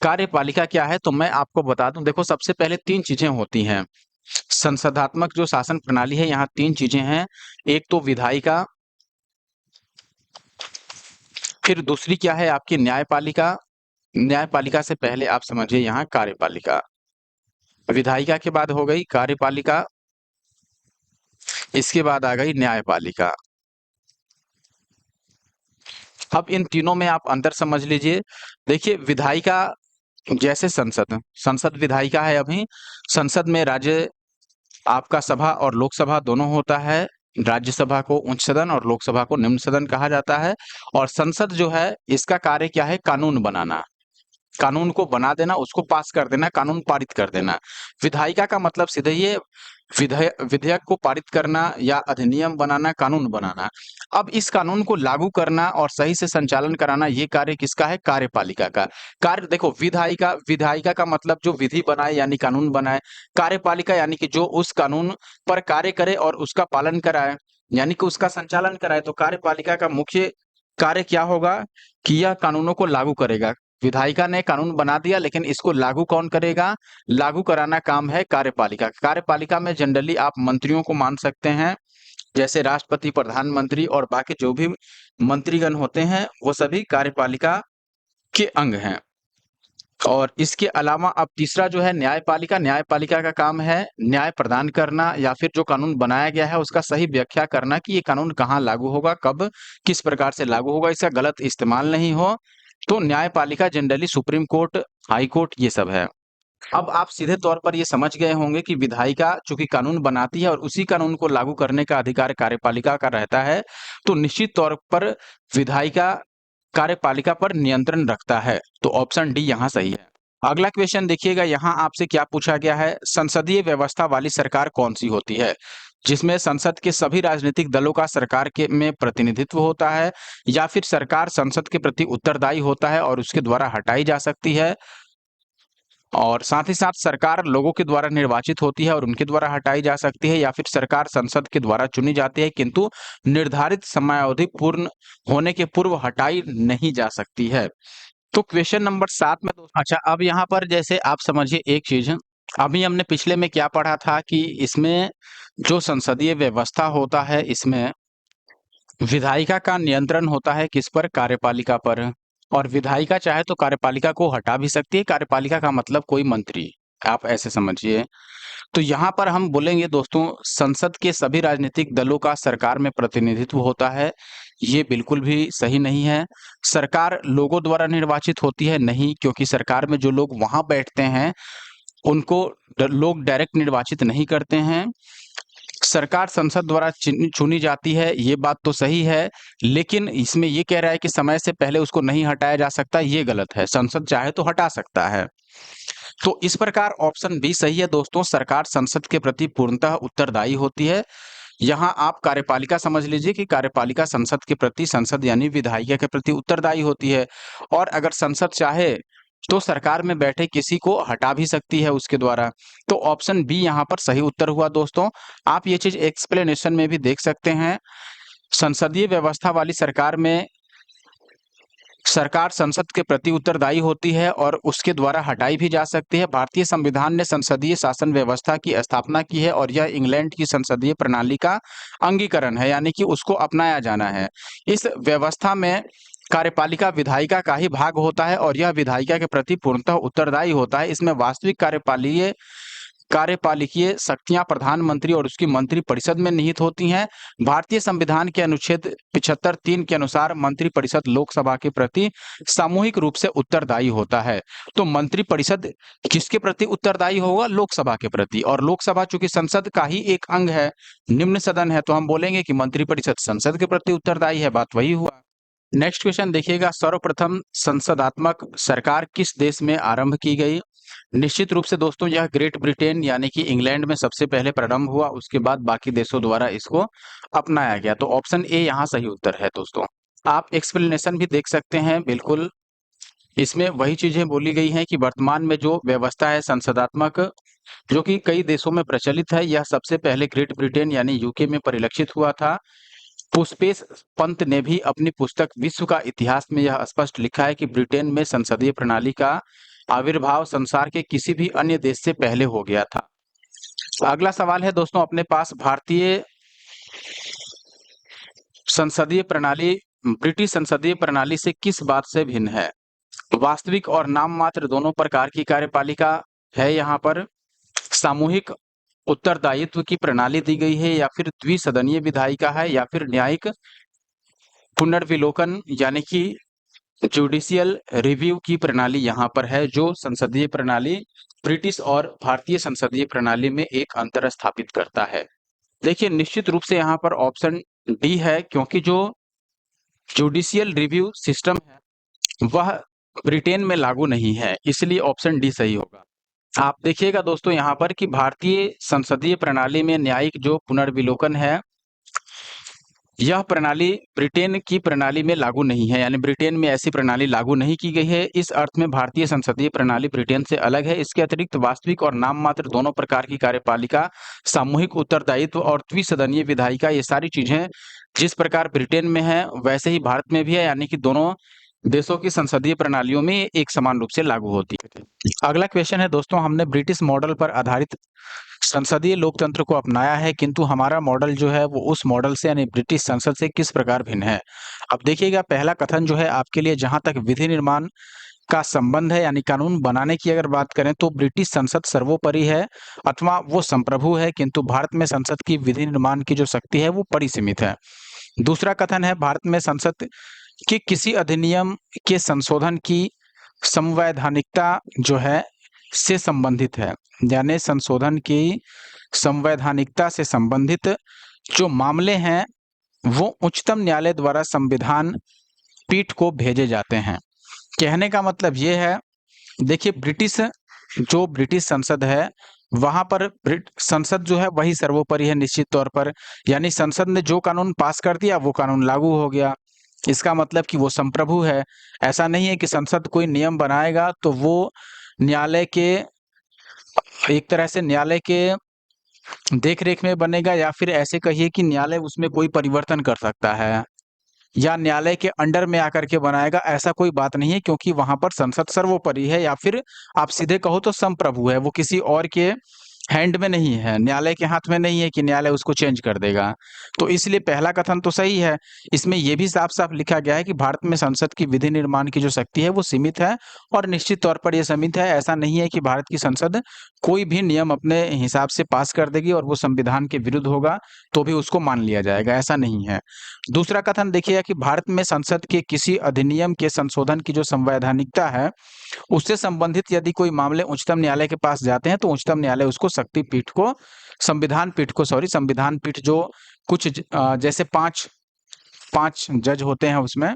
कार्यपालिका क्या है, तो मैं आपको बता दूं। देखो सबसे पहले तीन चीजें होती हैं संसदात्मक जो शासन प्रणाली है, यहाँ तीन चीजें हैं। एक तो विधायिका, फिर दूसरी क्या है आपकी न्यायपालिका, न्यायपालिका से पहले आप समझिए यहाँ कार्यपालिका, विधायिका के बाद हो गई कार्यपालिका, इसके बाद आ गई न्यायपालिका। अब इन तीनों में आप अंतर समझ लीजिए। देखिए विधायिका जैसे संसद, संसद विधायिका है। अभी संसद में राज्य आपका सभा और लोकसभा दोनों होता है। राज्यसभा को उच्च सदन और लोकसभा को निम्न सदन कहा जाता है। और संसद जो है इसका कार्य क्या है, कानून बनाना, कानून को बना देना, उसको पास कर देना, कानून पारित कर देना। विधायिका का मतलब सीधे ये विधेयक को पारित करना या अधिनियम बनाना, कानून बनाना। अब इस कानून को लागू करना और सही से संचालन कराना, ये कार्य किसका है, कार्यपालिका का। कार्य देखो विधायिका, विधायिका का मतलब जो विधि बनाए यानी कानून बनाए, कार्यपालिका यानी कि जो उस कानून पर कार्य करे और उसका पालन कराए यानी कि उसका संचालन कराए। तो कार्यपालिका का मुख्य कार्य क्या होगा कि यह कानूनों को लागू करेगा। विधायिका ने कानून बना दिया लेकिन इसको लागू कौन करेगा, लागू कराना काम है कार्यपालिका। कार्यपालिका में जनरली आप मंत्रियों को मान सकते हैं, जैसे राष्ट्रपति, प्रधानमंत्री और बाकी जो भी मंत्रीगण होते हैं वो सभी कार्यपालिका के अंग हैं। और इसके अलावा अब तीसरा जो है न्यायपालिका, न्यायपालिका का काम है न्याय प्रदान करना या फिर जो कानून बनाया गया है उसका सही व्याख्या करना कि ये कानून कहाँ लागू होगा, कब, किस प्रकार से लागू होगा, इसका गलत इस्तेमाल नहीं हो। तो न्यायपालिका generally supreme court, high court ये सब है। अब आप सीधे तौर पर ये समझ गए होंगे कि विधायिका चूंकि कानून बनाती है और उसी कानून को लागू करने का अधिकार कार्यपालिका का रहता है, तो निश्चित तौर पर विधायिका कार्यपालिका पर नियंत्रण रखता है। तो ऑप्शन डी यहाँ सही है। अगला क्वेश्चन देखिएगा, यहाँ आपसे क्या पूछा गया है, संसदीय व्यवस्था वाली सरकार कौन सी होती है, जिसमें संसद के सभी राजनीतिक दलों का सरकार के में प्रतिनिधित्व होता है, या फिर सरकार संसद के प्रति उत्तरदायी होता है और उसके द्वारा हटाई जा सकती है, और साथ ही साथ सरकार लोगों के द्वारा निर्वाचित होती है और उनके द्वारा हटाई जा सकती है, या फिर सरकार संसद के द्वारा चुनी जाती है किंतु निर्धारित समयावधि पूर्ण होने के पूर्व हटाई नहीं जा सकती है। तो क्वेश्चन नंबर 7 में अच्छा अब यहाँ पर जैसे आप समझिए एक चीज, अभी हमने पिछले में क्या पढ़ा था कि इसमें जो संसदीय व्यवस्था होता है इसमें विधायिका का नियंत्रण होता है किस पर, कार्यपालिका पर। और विधायिका चाहे तो कार्यपालिका को हटा भी सकती है, कार्यपालिका का मतलब कोई मंत्री, आप ऐसे समझिए। तो यहाँ पर हम बोलेंगे दोस्तों संसद के सभी राजनीतिक दलों का सरकार में प्रतिनिधित्व होता है, ये बिल्कुल भी सही नहीं है। सरकार लोगों द्वारा निर्वाचित होती है, नहीं, क्योंकि सरकार में जो लोग वहां बैठते हैं उनको लोग डायरेक्ट निर्वाचित नहीं करते हैं। सरकार संसद द्वारा चुनी जाती है, ये बात तो सही है, लेकिन इसमें ये कह रहा है कि समय से पहले उसको नहीं हटाया जा सकता, ये गलत है। संसद चाहे तो हटा सकता है। तो इस प्रकार ऑप्शन बी सही है दोस्तों, सरकार संसद के प्रति पूर्णतः उत्तरदायी होती है। यहाँ आप कार्यपालिका समझ लीजिए कि कार्यपालिका संसद के प्रति, संसद यानी विधायिका के प्रति उत्तरदायी होती है, और अगर संसद चाहे तो सरकार में बैठे किसी को हटा भी सकती है उसके द्वारा। तो ऑप्शन बी यहाँ पर सही उत्तर हुआ दोस्तों। आप ये चीज एक्सप्लेनेशन में भी देख सकते हैं, संसदीय व्यवस्था वाली सरकार में सरकार संसद के प्रति उत्तरदायी होती है और उसके द्वारा हटाई भी जा सकती है। भारतीय संविधान ने संसदीय शासन व्यवस्था की स्थापना की है और यह इंग्लैंड की संसदीय प्रणाली का अंगीकरण है, यानी कि उसको अपनाया जाना है। इस व्यवस्था में कार्यपालिका विधायिका का ही भाग होता है और यह विधायिका के प्रति पूर्णतः उत्तरदायी होता है। इसमें वास्तविक कार्यपालिकीय शक्तियां प्रधानमंत्री और उसकी मंत्रिपरिषद में निहित होती हैं। भारतीय संविधान के अनुच्छेद 75(3) के अनुसार मंत्रिपरिषद लोकसभा के प्रति सामूहिक रूप से उत्तरदायी होता है। तो मंत्रिपरिषद किसके प्रति उत्तरदायी होगा? लोकसभा के प्रति। और लोकसभा चूंकि संसद का ही एक अंग है, निम्न सदन है, तो हम बोलेंगे कि मंत्रिपरिषद संसद के प्रति उत्तरदायी है। बात वही हुआ। नेक्स्ट क्वेश्चन देखिएगा, सर्वप्रथम संसदात्मक सरकार किस देश में आरंभ की गई? निश्चित रूप से दोस्तों यह ग्रेट ब्रिटेन यानी कि इंग्लैंड में सबसे पहले प्रारंभ हुआ, उसके बाद बाकी देशों द्वारा इसको अपनाया गया। तो ऑप्शन ए यहाँ सही उत्तर है दोस्तों। आप एक्सप्लेनेशन भी देख सकते हैं, बिल्कुल इसमें वही चीजें बोली गई हैं कि वर्तमान में जो व्यवस्था है संसदात्मक, जो कि कई देशों में प्रचलित है, यह सबसे पहले ग्रेट ब्रिटेन यानी यूके में परिलक्षित हुआ था। पुष्पेश पंत ने भी अपनी पुस्तक विश्व का इतिहास में यह स्पष्ट लिखा है कि ब्रिटेन में संसदीय प्रणाली का आविर्भाव संसार के किसी भी अन्य देश से पहले हो गया था। अगला सवाल है दोस्तों अपने पास, भारतीय संसदीय प्रणाली ब्रिटिश संसदीय प्रणाली से किस बात से भिन्न है? वास्तविक और नाम मात्र दोनों प्रकार की कार्यपालिका है यहाँ पर, सामूहिक उत्तरदायित्व की प्रणाली दी गई है, या फिर द्विसदनीय विधायिका है, या फिर न्यायिक पुनर्विलोकन यानी कि जुडिशियल रिव्यू की प्रणाली यहाँ पर है, जो संसदीय प्रणाली ब्रिटिश और भारतीय संसदीय प्रणाली में एक अंतर स्थापित करता है। देखिए निश्चित रूप से यहाँ पर ऑप्शन डी है, क्योंकि जो जुडिशियल रिव्यू सिस्टम है वह ब्रिटेन में लागू नहीं है, इसलिए ऑप्शन डी सही होगा। आप देखिएगा दोस्तों यहाँ पर कि भारतीय संसदीय प्रणाली में न्यायिक जो पुनर्विलोकन है, यह प्रणाली ब्रिटेन की प्रणाली में लागू नहीं है, यानी ब्रिटेन में ऐसी प्रणाली लागू नहीं की गई है। इस अर्थ में भारतीय संसदीय प्रणाली ब्रिटेन से अलग है। इसके अतिरिक्त वास्तविक और नाम मात्र दोनों प्रकार की कार्यपालिका, सामूहिक उत्तरदायित्व और द्विसदनीय विधायिका, ये सारी चीजें जिस प्रकार ब्रिटेन में है वैसे ही भारत में भी है, यानी कि दोनों देशों की संसदीय प्रणालियों में एक समान रूप से लागू होती है। अगला क्वेश्चन है दोस्तों, हमने ब्रिटिश मॉडल पर आधारित संसदीय लोकतंत्र को अपनाया है, किंतु हमारा मॉडल जो है वो उस मॉडल से यानी ब्रिटिश संसद से किस प्रकार भिन्न है? अब देखिएगा पहला कथन जो है आपके लिए, जहां तक विधि निर्माण का संबंध है यानी कानून बनाने की अगर बात करें तो ब्रिटिश संसद सर्वोपरि है अथवा वो संप्रभु है, किंतु भारत में संसद की विधि निर्माण की जो शक्ति है वो परिसीमित है। दूसरा कथन है, भारत में संसद के किसी अधिनियम के संशोधन की संवैधानिकता जो है से संबंधित है, यानी संशोधन की संवैधानिकता से संबंधित जो मामले हैं वो उच्चतम न्यायालय द्वारा संविधान पीठ को भेजे जाते हैं। कहने का मतलब ये है, देखिए ब्रिटिश संसद है वहां पर संसद जो है वही सर्वोपरि है निश्चित तौर पर, यानी संसद ने जो कानून पास कर दिया वो कानून लागू हो गया। इसका मतलब कि वो संप्रभु है। ऐसा नहीं है कि संसद कोई नियम बनाएगा तो वो न्यायालय के एक तरह से न्यायालय के देख-रेख में बनेगा, या फिर ऐसे कहिए कि न्यायालय उसमें कोई परिवर्तन कर सकता है या न्यायालय के अंडर में आकर के बनाएगा, ऐसा कोई बात नहीं है, क्योंकि वहां पर संसद सर्वोपरि है, या फिर आप सीधे कहो तो संप्रभु है, वो किसी और के हैंड में नहीं है, न्यायालय के हाथ में नहीं है कि न्यायालय उसको चेंज कर देगा। तो इसलिए पहला कथन तो सही है। इसमें यह भी साफ-साफ लिखा गया है कि भारत में संसद की विधि निर्माण की जो शक्ति है वो सीमित है, और निश्चित तौर पर यह सीमित है। ऐसा नहीं है कि भारत की संसद कोई भी नियम अपने हिसाब से पास कर देगी और वो संविधान के विरुद्ध होगा तो भी उसको मान लिया जाएगा, ऐसा नहीं है। दूसरा कथन देखिएगा कि भारत में संसद के किसी अधिनियम के संशोधन की जो संवैधानिकता है उससे संबंधित यदि कोई मामले उच्चतम न्यायालय के पास जाते हैं तो उच्चतम न्यायालय उसको संविधान पीठ जो कुछ जैसे पांच जज होते हैं उसमें,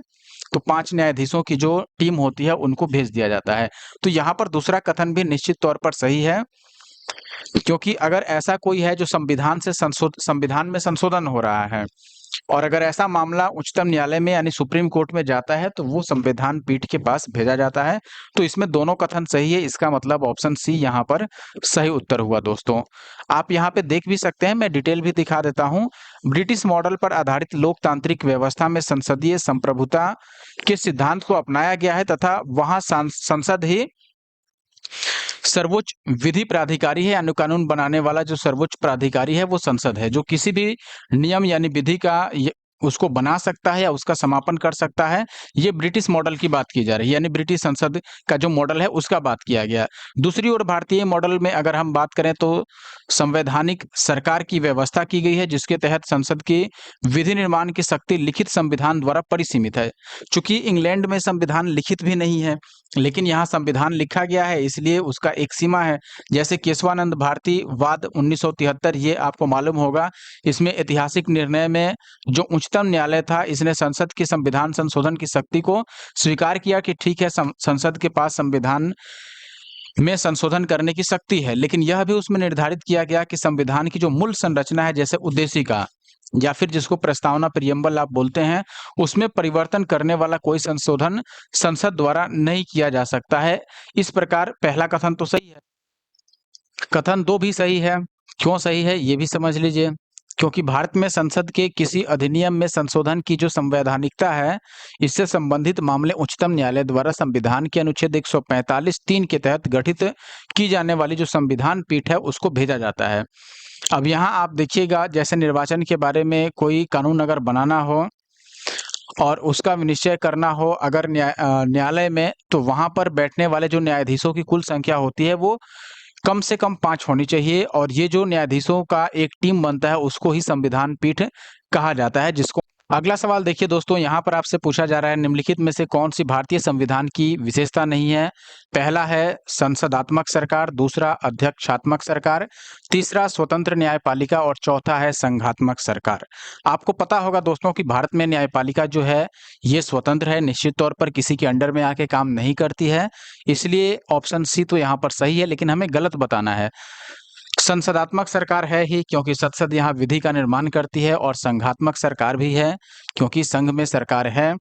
तो 5 न्यायाधीशों की जो टीम होती है उनको भेज दिया जाता है। तो यहाँ पर दूसरा कथन भी निश्चित तौर पर सही है, क्योंकि अगर ऐसा कोई है जो संविधान में संशोधन हो रहा है और अगर ऐसा मामला उच्चतम न्यायालय में यानी सुप्रीम कोर्ट में जाता है तो वो संविधान पीठ के पास भेजा जाता है। तो इसमें दोनों कथन सही है, इसका मतलब ऑप्शन सी यहाँ पर सही उत्तर हुआ दोस्तों। आप यहाँ पे देख भी सकते हैं, मैं डिटेल भी दिखा देता हूँ। ब्रिटिश मॉडल पर आधारित लोकतांत्रिक व्यवस्था में संसदीय संप्रभुता के सिद्धांत को अपनाया गया है तथा वहाँ संसद ही सर्वोच्च विधि प्राधिकारी है, यानी कानून बनाने वाला जो सर्वोच्च प्राधिकारी है वो संसद है, जो किसी भी नियम यानी विधि का उसको बना सकता है या उसका समापन कर सकता है। ये ब्रिटिश मॉडल की बात की जा रही है, यानी ब्रिटिश संसद का जो मॉडल है उसका बात किया गया। दूसरी ओर भारतीय मॉडल में अगर हम बात करें तो संवैधानिक सरकार की व्यवस्था की गई है, जिसके तहत संसद की विधि निर्माण की शक्ति लिखित संविधान द्वारा परिसीमित है। चूंकि इंग्लैंड में संविधान लिखित भी नहीं है, लेकिन यहाँ संविधान लिखा गया है, इसलिए उसका एक सीमा है। जैसे केशवानंद भारती वाद 1973, ये आपको मालूम होगा। इसमें ऐतिहासिक निर्णय में जो उच्चतम न्यायालय था, इसने संसद की संविधान संशोधन की शक्ति को स्वीकार किया कि ठीक है, संसद के पास संविधान में संशोधन करने की शक्ति है, लेकिन यह भी उसमें निर्धारित किया गया कि संविधान की जो मूल संरचना है, जैसे उद्देशिका या फिर जिसको प्रस्तावना प्रियम्बल आप बोलते हैं, उसमें परिवर्तन करने वाला कोई संशोधन संसद द्वारा नहीं किया जा सकता है। इस प्रकार पहला कथन तो सही है। कथन दो भी सही है। क्यों सही है ये भी समझ लीजिए। क्योंकि भारत में संसद के किसी अधिनियम में संशोधन की जो संवैधानिकता है, इससे संबंधित मामले उच्चतम न्यायालय द्वारा संविधान के अनुच्छेद 145(3) के तहत गठित की जाने वाली जो संविधान पीठ है उसको भेजा जाता है। अब यहाँ आप देखिएगा, जैसे निर्वाचन के बारे में कोई कानून अगर बनाना हो और उसका विनिश्चय करना हो अगर न्यायालय में, तो वहां पर बैठने वाले जो न्यायाधीशों की कुल संख्या होती है वो कम से कम 5 होनी चाहिए, और ये जो न्यायाधीशों का एक टीम बनता है उसको ही संविधान पीठ कहा जाता है। जिसको अगला सवाल देखिए दोस्तों, यहाँ पर आपसे पूछा जा रहा है निम्नलिखित में से कौन सी भारतीय संविधान की विशेषता नहीं है। पहला है संसदात्मक सरकार, दूसरा अध्यक्षात्मक सरकार, तीसरा स्वतंत्र न्यायपालिका और चौथा है संघात्मक सरकार। आपको पता होगा दोस्तों कि भारत में न्यायपालिका जो है ये स्वतंत्र है, निश्चित तौर पर किसी के अंडर में आके काम नहीं करती है। इसलिए ऑप्शन सी तो यहाँ पर सही है, लेकिन हमें गलत बताना है। संसदात्मक सरकार है ही क्योंकि संसद यहाँ विधि का निर्माण करती है, और संघात्मक सरकार भी है क्योंकि संघ में सरकार है।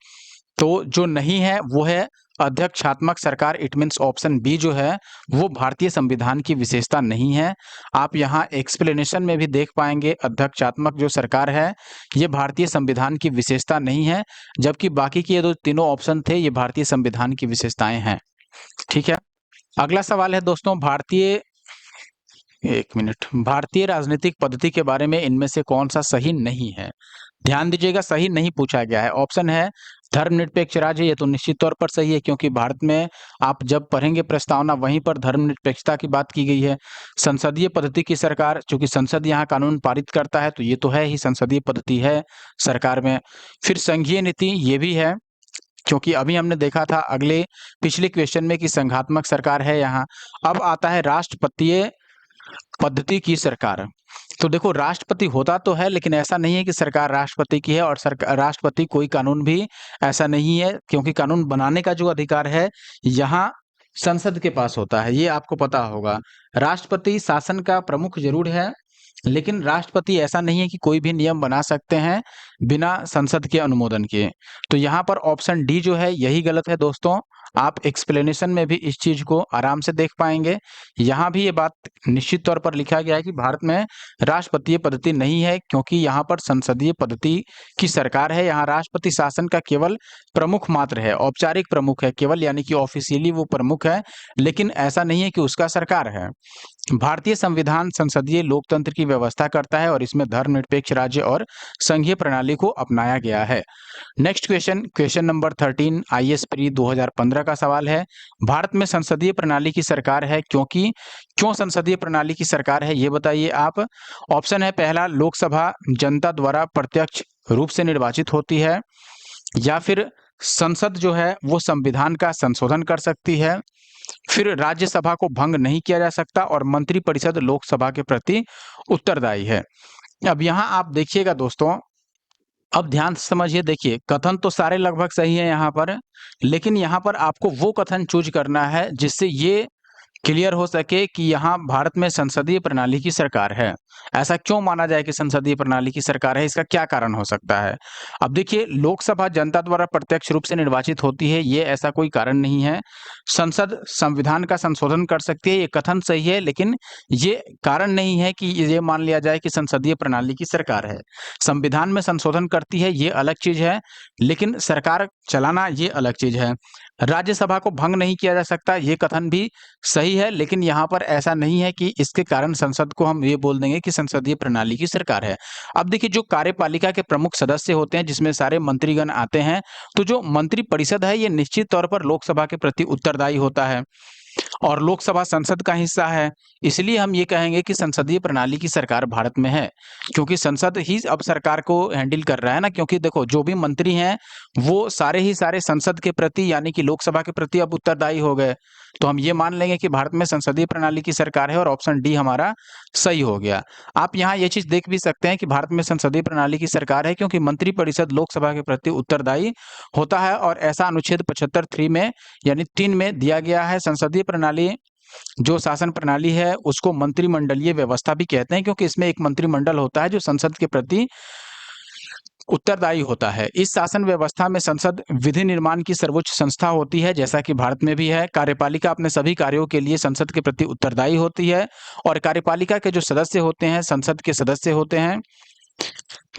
तो जो नहीं है वो है अध्यक्षात्मक सरकार। इट मीन्स ऑप्शन बी जो है वो भारतीय संविधान की विशेषता नहीं है। आप यहाँ एक्सप्लेनेशन में भी देख पाएंगे, अध्यक्षात्मक जो सरकार है ये भारतीय संविधान की विशेषता नहीं है, जबकि बाकी के ये दो तीनों ऑप्शन थे ये भारतीय संविधान की विशेषताएं हैं। ठीक है, अगला सवाल है दोस्तों, भारतीय राजनीतिक पद्धति के बारे में इनमें से कौन सा सही नहीं है। ध्यान दीजिएगा, सही नहीं पूछा गया है। ऑप्शन है धर्मनिरपेक्ष राज्य, ये तो निश्चित तौर पर सही है क्योंकि भारत में आप जब पढ़ेंगे प्रस्तावना वहीं पर धर्मनिरपेक्षता की बात की गई है। संसदीय पद्धति की सरकार, चूंकि संसद यहाँ कानून पारित करता है तो ये तो है ही, संसदीय पद्धति है सरकार में। फिर संघीय नीति ये भी है, क्योंकि अभी हमने देखा था पिछले क्वेश्चन में कि संघात्मक सरकार है यहाँ। अब आता है राष्ट्रपतीय पद्धति की सरकार। तो देखो, राष्ट्रपति होता तो है, लेकिन ऐसा नहीं है कि सरकार राष्ट्रपति की है, और राष्ट्रपति कोई कानून भी ऐसा नहीं है, क्योंकि कानून बनाने का जो अधिकार है यहाँ संसद के पास होता है, ये आपको पता होगा। राष्ट्रपति शासन का प्रमुख जरूर है, लेकिन राष्ट्रपति ऐसा नहीं है कि कोई भी नियम बना सकते हैं बिना संसद के अनुमोदन के। तो यहाँ पर ऑप्शन डी जो है यही गलत है दोस्तों। आप एक्सप्लेनेशन में भी इस चीज को आराम से देख पाएंगे। यहाँ भी ये बात निश्चित तौर पर लिखा गया है कि भारत में राष्ट्रपतीय पद्धति नहीं है, क्योंकि यहाँ पर संसदीय पद्धति की सरकार है। यहाँ राष्ट्रपति शासन का केवल प्रमुख मात्र है, औपचारिक प्रमुख है केवल, यानी कि ऑफिशियली वो प्रमुख है, लेकिन ऐसा नहीं है कि उसका सरकार है। भारतीय संविधान संसदीय लोकतंत्र की व्यवस्था करता है और इसमें धर्मनिरपेक्ष राज्य और संघीय प्रणाली को अपनाया गया है। Next question number 13 IAS pre 2015 का सवाल है। भारत में संसदीय प्रणाली की सरकार है क्यों संसदीय प्रणाली की सरकार है ये बताइए आप। ऑप्शन है पहला, लोकसभा जनता द्वारा प्रत्यक्ष रूप से निर्वाचित होती है, या फिर संसद जो है वो संविधान का संशोधन कर सकती है, फिर राज्यसभा को भंग नहीं किया जा सकता, और मंत्रिपरिषद लोकसभा के प्रति उत्तरदायी है। अब यहाँ आप देखिएगा दोस्तों, अब ध्यान से समझिए, देखिए कथन तो सारे लगभग सही है यहाँ पर, लेकिन यहाँ पर आपको वो कथन चूज करना है जिससे ये क्लियर हो सके कि यहाँ भारत में संसदीय प्रणाली की सरकार है। ऐसा क्यों माना जाए कि संसदीय प्रणाली की सरकार है, इसका क्या कारण हो सकता है? अब देखिए, लोकसभा जनता द्वारा प्रत्यक्ष रूप से निर्वाचित होती है, ये ऐसा कोई कारण नहीं है। संसद संविधान का संशोधन कर सकती है, ये कथन सही है, लेकिन ये कारण नहीं है कि ये मान लिया जाए कि संसदीय प्रणाली की सरकार है। संविधान में संशोधन करती है, ये अलग चीज है, लेकिन सरकार चलाना ये अलग चीज है। राज्यसभा को भंग नहीं किया जा सकता, ये कथन भी सही है, लेकिन यहाँ पर ऐसा नहीं है कि इसके कारण संसद को हम ये बोल देंगे कि संसदीय प्रणाली की सरकार है। अब देखिए, जो कार्यपालिका के प्रमुख सदस्य होते हैं, जिसमें सारे मंत्रीगण आते हैं, तो जो मंत्री परिषद है, ये निश्चित तौर पर लोकसभा के प्रति उत्तरदायी होता है और लोकसभा संसद का हिस्सा है। इसलिए हम ये कहेंगे कि संसदीय प्रणाली की सरकार भारत में है, क्योंकि संसद ही अब सरकार को हैंडल कर रहा है ना। क्योंकि देखो, जो भी मंत्री हैं वो सारे ही सारे संसद के प्रति यानी कि लोकसभा के प्रति अब उत्तरदायी हो गए। तो हम ये मान लेंगे कि भारत में संसदीय प्रणाली की सरकार है और ऑप्शन डी हमारा सही हो गया। आप यहाँ ये चीज देख भी सकते हैं कि भारत में संसदीय प्रणाली की सरकार है, क्योंकि मंत्रिपरिषद लोकसभा के प्रति उत्तरदायी होता है और ऐसा अनुच्छेद 75(3) में यानी 3 में दिया गया है। संसदीय प्रणाली जो शासन प्रणाली है उसको मंत्रिमंडलीय व्यवस्था भी कहते हैं, क्योंकि इसमें एक मंत्रिमंडल होता है जो संसद के प्रति उत्तरदायी होता है। इस शासन व्यवस्था में संसद विधि निर्माण की सर्वोच्च संस्था होती है, जैसा कि भारत में भी है। कार्यपालिका अपने सभी कार्यों के लिए संसद के प्रति उत्तरदायी होती है और कार्यपालिका के जो सदस्य होते हैं संसद के सदस्य होते हैं।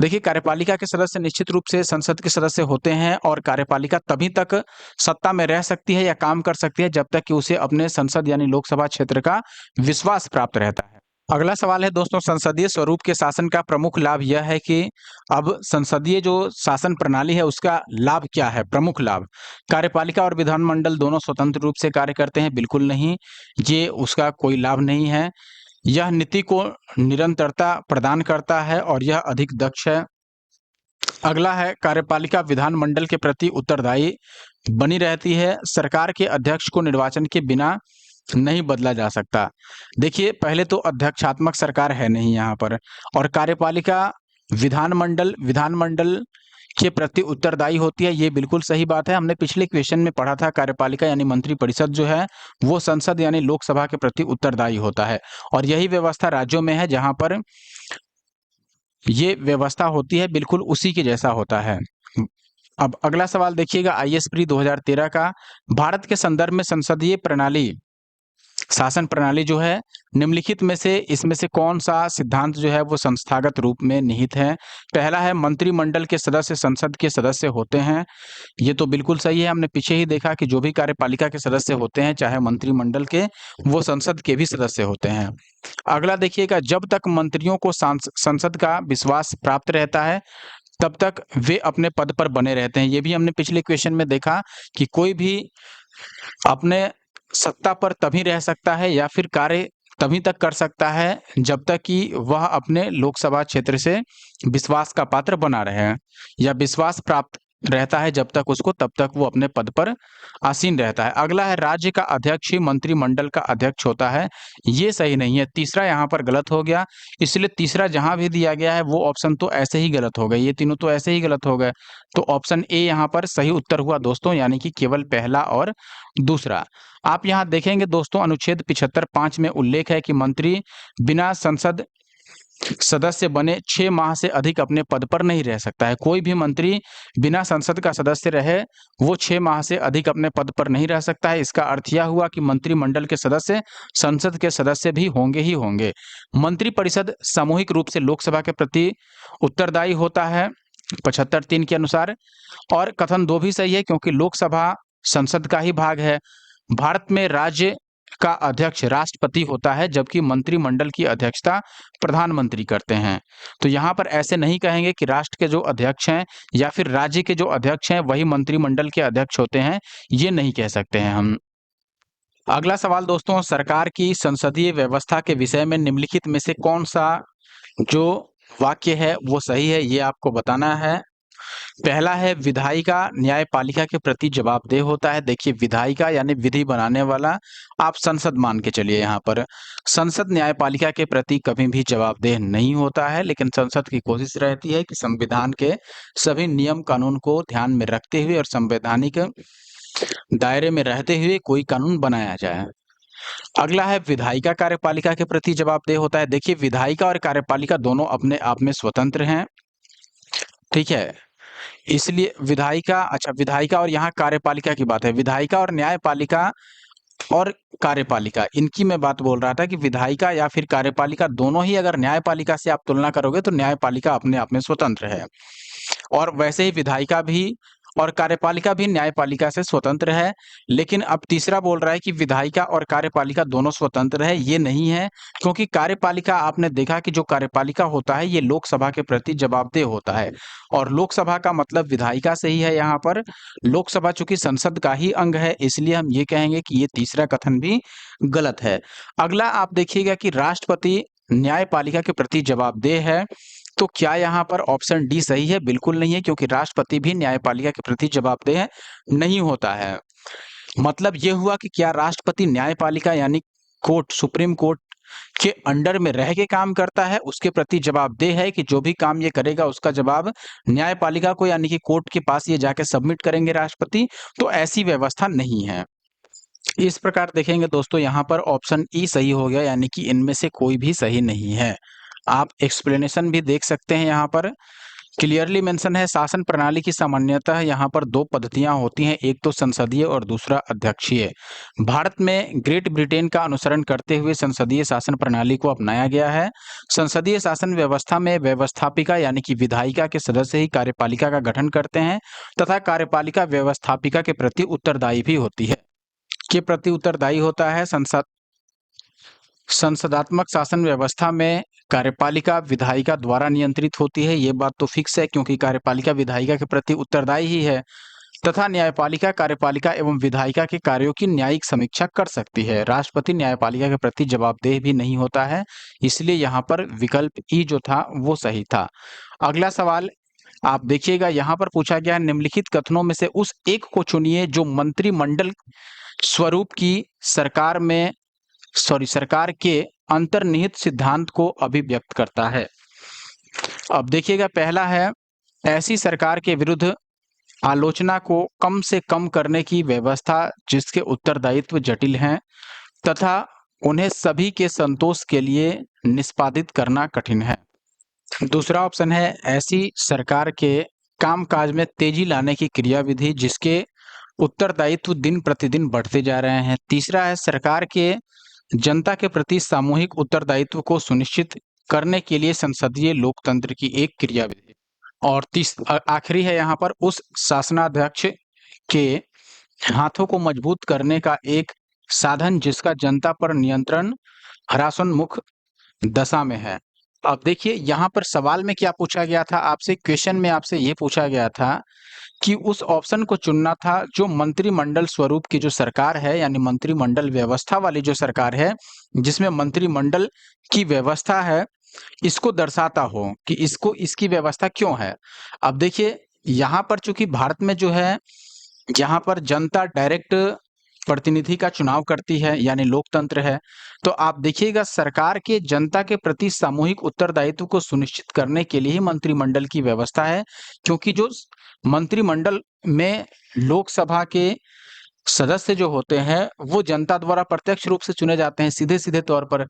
देखिए, कार्यपालिका के सदस्य निश्चित रूप से संसद के सदस्य होते हैं और कार्यपालिका तभी तक सत्ता में रह सकती है या काम कर सकती है जब तक कि उसे अपने संसद यानी लोकसभा क्षेत्र का विश्वास प्राप्त रहता है। अगला सवाल है दोस्तों, संसदीय स्वरूप के शासन का प्रमुख लाभ यह है कि अब संसदीय जो शासन प्रणाली है उसका लाभ क्या है? प्रमुख लाभ, कार्यपालिका और विधानमंडल दोनों स्वतंत्र रूप से कार्य करते हैं? बिल्कुल नहीं, ये उसका कोई लाभ नहीं है। यह नीति को निरंतरता प्रदान करता है और यह अधिक दक्ष है। अगला है, कार्यपालिका विधानमंडल के प्रति उत्तरदायी बनी रहती है। सरकार के अध्यक्ष को निर्वाचन के बिना नहीं बदला जा सकता। देखिए, पहले तो अध्यक्षात्मक सरकार है नहीं यहाँ पर, और कार्यपालिका विधानमंडल विधानमंडल के प्रति उत्तरदायी होती है, ये बिल्कुल सही बात है। हमने पिछले क्वेश्चन में पढ़ा था, कार्यपालिका यानी मंत्रिपरिषद जो है वो संसद यानी लोकसभा के प्रति उत्तरदायी होता है और यही व्यवस्था राज्यों में है जहां पर ये व्यवस्था होती है, बिल्कुल उसी के जैसा होता है। अब अगला सवाल देखिएगा, आईएएस प्री 2013 का, भारत के संदर्भ में संसदीय प्रणाली शासन प्रणाली जो है निम्नलिखित में से इसमें से कौन सा सिद्धांत जो है वो संस्थागत रूप में निहित है? पहला है, मंत्रिमंडल के सदस्य संसद के सदस्य होते हैं। ये तो बिल्कुल सही है, हमने पीछे ही देखा कि जो भी कार्यपालिका के सदस्य होते हैं चाहे मंत्रिमंडल के, वो संसद के भी सदस्य होते हैं। अगला देखिएगा, जब तक मंत्रियों को संसद का विश्वास प्राप्त रहता है तब तक वे अपने पद पर बने रहते हैं। ये भी हमने पिछले क्वेश्चन में देखा कि कोई भी अपने सत्ता पर तभी रह सकता है या फिर कार्य तभी तक कर सकता है जब तक कि वह अपने लोकसभा क्षेत्र से विश्वास का पात्र बना रहे, या विश्वास प्राप्त रहता है जब तक उसको, तब तक वो अपने पद पर आसीन रहता है। अगला है, राज्य का अध्यक्ष ही मंत्रिमंडल का अध्यक्ष होता है। ये सही नहीं है, तीसरा यहाँ पर गलत हो गया, इसलिए तीसरा जहां भी दिया गया है वो ऑप्शन तो ऐसे ही गलत हो गए, ये तीनों तो ऐसे ही गलत हो गए। तो ऑप्शन ए यहाँ पर सही उत्तर हुआ दोस्तों, यानी कि केवल पहला और दूसरा। आप यहाँ देखेंगे दोस्तों, अनुच्छेद 75(5) में उल्लेख है कि मंत्री बिना संसद सदस्य बने 6 माह से अधिक अपने पद पर नहीं रह सकता है। कोई भी मंत्री बिना संसद का सदस्य रहे वो 6 माह से अधिक अपने पद पर नहीं रह सकता है। इसका अर्थ यह हुआ कि मंत्रिमंडल के सदस्य संसद के सदस्य भी होंगे ही होंगे। मंत्रिपरिषद सामूहिक रूप से लोकसभा के प्रति उत्तरदायी होता है 75(3) के अनुसार, और कथन 2 भी सही है, क्योंकि लोकसभा संसद का ही भाग है। भारत में राज्य का अध्यक्ष राष्ट्रपति होता है, जबकि मंत्रिमंडल की अध्यक्षता प्रधानमंत्री करते हैं। तो यहाँ पर ऐसे नहीं कहेंगे कि राष्ट्र के जो अध्यक्ष हैं या फिर राज्य के जो अध्यक्ष हैं वही मंत्रिमंडल के अध्यक्ष होते हैं, ये नहीं कह सकते हैं हम। अगला सवाल दोस्तों, सरकार की संसदीय व्यवस्था के विषय में निम्नलिखित में से कौन सा जो वाक्य है वो सही है, ये आपको बताना है। पहला है, विधायिका न्यायपालिका के प्रति जवाबदेह होता है। देखिए, विधायिका यानी विधि बनाने वाला, आप संसद मान के चलिए, यहाँ पर संसद न्यायपालिका के प्रति कभी भी जवाबदेह नहीं होता है, लेकिन संसद की कोशिश रहती है कि संविधान के सभी नियम कानून को ध्यान में रखते हुए और संवैधानिक दायरे में रहते हुए कोई कानून बनाया जाए। अगला है विधायिका कार्यपालिका के प्रति जवाबदेह होता है। देखिए विधायिका और कार्यपालिका दोनों अपने आप में स्वतंत्र हैं, ठीक है। इसलिए विधायिका और यहाँ कार्यपालिका की बात है। विधायिका और न्यायपालिका और कार्यपालिका, इनकी मैं बात बोल रहा था कि विधायिका या फिर कार्यपालिका दोनों ही अगर न्यायपालिका से आप तुलना करोगे तो न्यायपालिका अपने आप में स्वतंत्र है। और वैसे ही विधायिका भी और कार्यपालिका भी न्यायपालिका से स्वतंत्र है। लेकिन अब तीसरा बोल रहा है कि विधायिका और कार्यपालिका दोनों स्वतंत्र है, ये नहीं है। क्योंकि कार्यपालिका, आपने देखा कि जो कार्यपालिका होता है ये लोकसभा के प्रति जवाबदेह होता है, और लोकसभा का मतलब विधायिका से ही है। यहाँ पर लोकसभा चूंकि संसद का ही अंग है, इसलिए हम ये कहेंगे कि ये तीसरा कथन भी गलत है। अगला आप देखिएगा कि राष्ट्रपति न्यायपालिका के प्रति जवाबदेह है। तो क्या यहाँ पर ऑप्शन डी सही है? बिल्कुल नहीं है, क्योंकि राष्ट्रपति भी न्यायपालिका के प्रति जवाबदेह नहीं होता है। मतलब ये हुआ कि क्या राष्ट्रपति न्यायपालिका यानी कोर्ट, सुप्रीम कोर्ट के अंडर में रह के काम करता है, उसके प्रति जवाबदेह है कि जो भी काम ये करेगा उसका जवाब न्यायपालिका को यानी कि कोर्ट के पास ये जाके सबमिट करेंगे राष्ट्रपति? तो ऐसी व्यवस्था नहीं है। इस प्रकार देखेंगे दोस्तों, यहाँ पर ऑप्शन ई सही हो गया, यानी कि इनमें से कोई भी सही नहीं है। आप एक्सप्लेनेशन भी देख सकते हैं, यहाँ पर क्लियरली मेंशन है। शासन प्रणाली की सामान्यतः यहाँ पर दो पद्धतियां होती हैं, एक तो संसदीय और दूसरा अध्यक्षीय। भारत में ग्रेट ब्रिटेन का अनुसरण करते हुए संसदीय शासन प्रणाली को अपनाया गया है। संसदीय शासन व्यवस्था में व्यवस्थापिका यानी कि विधायिका के सदस्य ही कार्यपालिका का गठन करते हैं, तथा कार्यपालिका व्यवस्थापिका के प्रति उत्तरदायी भी होती है। के प्रति उत्तरदायी होता है। संसदात्मक शासन व्यवस्था में कार्यपालिका विधायिका द्वारा नियंत्रित होती है, ये बात तो फिक्स है, क्योंकि कार्यपालिका विधायिका के प्रति उत्तरदायी ही है। तथा न्यायपालिका कार्यपालिका एवं विधायिका के कार्यों की न्यायिक समीक्षा कर सकती है। राष्ट्रपति न्यायपालिका के प्रति जवाबदेह भी नहीं होता है, इसलिए यहाँ पर विकल्प ई जो था वो सही था। अगला सवाल आप देखिएगा, यहाँ पर पूछा गया है, निम्नलिखित कथनों में से उस एक को चुनिए जो मंत्रिमंडल स्वरूप की सरकार के अंतर्निहित सिद्धांत को अभिव्यक्त करता है। अब देखिएगा, पहला है ऐसी सरकार के विरुद्ध आलोचना को कम से कम करने की व्यवस्था जिसके उत्तरदायित्व जटिल हैं तथा उन्हें सभी के संतोष के लिए निष्पादित करना कठिन है। दूसरा ऑप्शन है ऐसी सरकार के कामकाज में तेजी लाने की क्रियाविधि जिसके उत्तरदायित्व दिन प्रतिदिन बढ़ते जा रहे हैं। तीसरा है सरकार के जनता के प्रति सामूहिक उत्तरदायित्व को सुनिश्चित करने के लिए संसदीय लोकतंत्र की एक क्रियाविधि। और आखिरी है यहाँ पर उस शासनाध्यक्ष के हाथों को मजबूत करने का एक साधन जिसका जनता पर नियंत्रण ह्रासोन्मुख दशा में है। अब देखिए यहाँ पर सवाल में क्या पूछा गया था आपसे, क्वेश्चन में आपसे ये पूछा गया था कि उस ऑप्शन को चुनना था जो मंत्रिमंडल स्वरूप की जो सरकार है, यानी मंत्रिमंडल व्यवस्था वाली जो सरकार है जिसमें मंत्रिमंडल की व्यवस्था है, इसको दर्शाता हो कि इसकी व्यवस्था क्यों है। अब देखिए यहाँ पर चूंकि भारत में जो है, यहाँ पर जनता डायरेक्ट प्रतिनिधि का चुनाव करती है यानी लोकतंत्र है, तो आप देखिएगा सरकार के जनता के प्रति सामूहिक उत्तरदायित्व को सुनिश्चित करने के लिए ही मंत्रिमंडल की व्यवस्था है। क्योंकि जो मंत्रिमंडल में लोकसभा के सदस्य जो होते हैं वो जनता द्वारा प्रत्यक्ष रूप से चुने जाते हैं, सीधे सीधे तौर पर।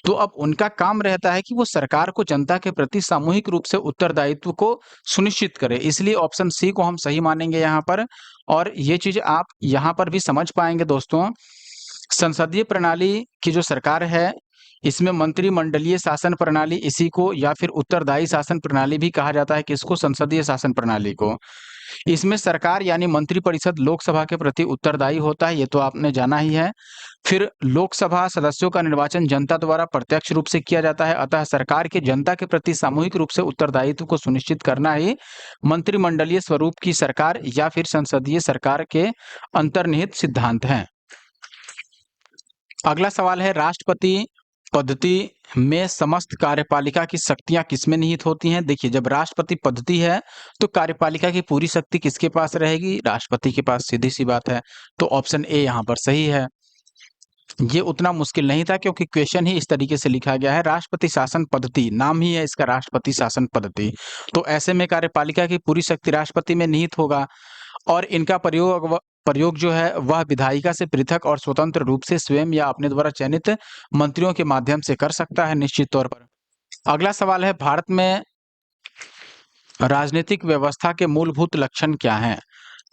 तो अब उनका काम रहता है कि वो सरकार को जनता के प्रति सामूहिक रूप से उत्तरदायित्व को सुनिश्चित करे, इसलिए ऑप्शन सी को हम सही मानेंगे यहाँ पर। और ये चीज आप यहाँ पर भी समझ पाएंगे दोस्तों, संसदीय प्रणाली की जो सरकार है इसमें मंत्रिमंडलीय शासन प्रणाली, इसी को या फिर उत्तरदायी शासन प्रणाली भी कहा जाता है, किसको? संसदीय शासन प्रणाली को। इसमें सरकार यानी मंत्रिपरिषद लोकसभा के प्रति उत्तरदायी होता है, ये तो आपने जाना ही है। फिर लोकसभा सदस्यों का निर्वाचन जनता द्वारा प्रत्यक्ष रूप से किया जाता है, अतः सरकार के जनता के प्रति सामूहिक रूप से उत्तरदायित्व को सुनिश्चित करना ही मंत्रिमंडलीय स्वरूप की सरकार या फिर संसदीय सरकार के अंतर्निहित सिद्धांत हैं। अगला सवाल है राष्ट्रपति पद्धति में समस्त कार्यपालिका की शक्तियां किसमें निहित होती हैं? देखिए जब राष्ट्रपति पद्धति है तो कार्यपालिका की पूरी शक्ति किसके पास रहेगी? राष्ट्रपति के पास, सीधी सी बात है। तो ऑप्शन ए यहाँ पर सही है। ये उतना मुश्किल नहीं था क्योंकि क्वेश्चन ही इस तरीके से लिखा गया है, राष्ट्रपति शासन पद्धति, नाम ही है इसका राष्ट्रपति शासन पद्धति। तो ऐसे में कार्यपालिका की पूरी शक्ति राष्ट्रपति में निहित होगा और इनका प्रयोग प्रयोग जो है वह विधायिका से पृथक और स्वतंत्र रूप से स्वयं या अपने द्वारा चयनित मंत्रियों के माध्यम से कर सकता है निश्चित तौर पर। अगला सवाल है, भारत में राजनीतिक व्यवस्था के मूलभूत लक्षण क्या हैं?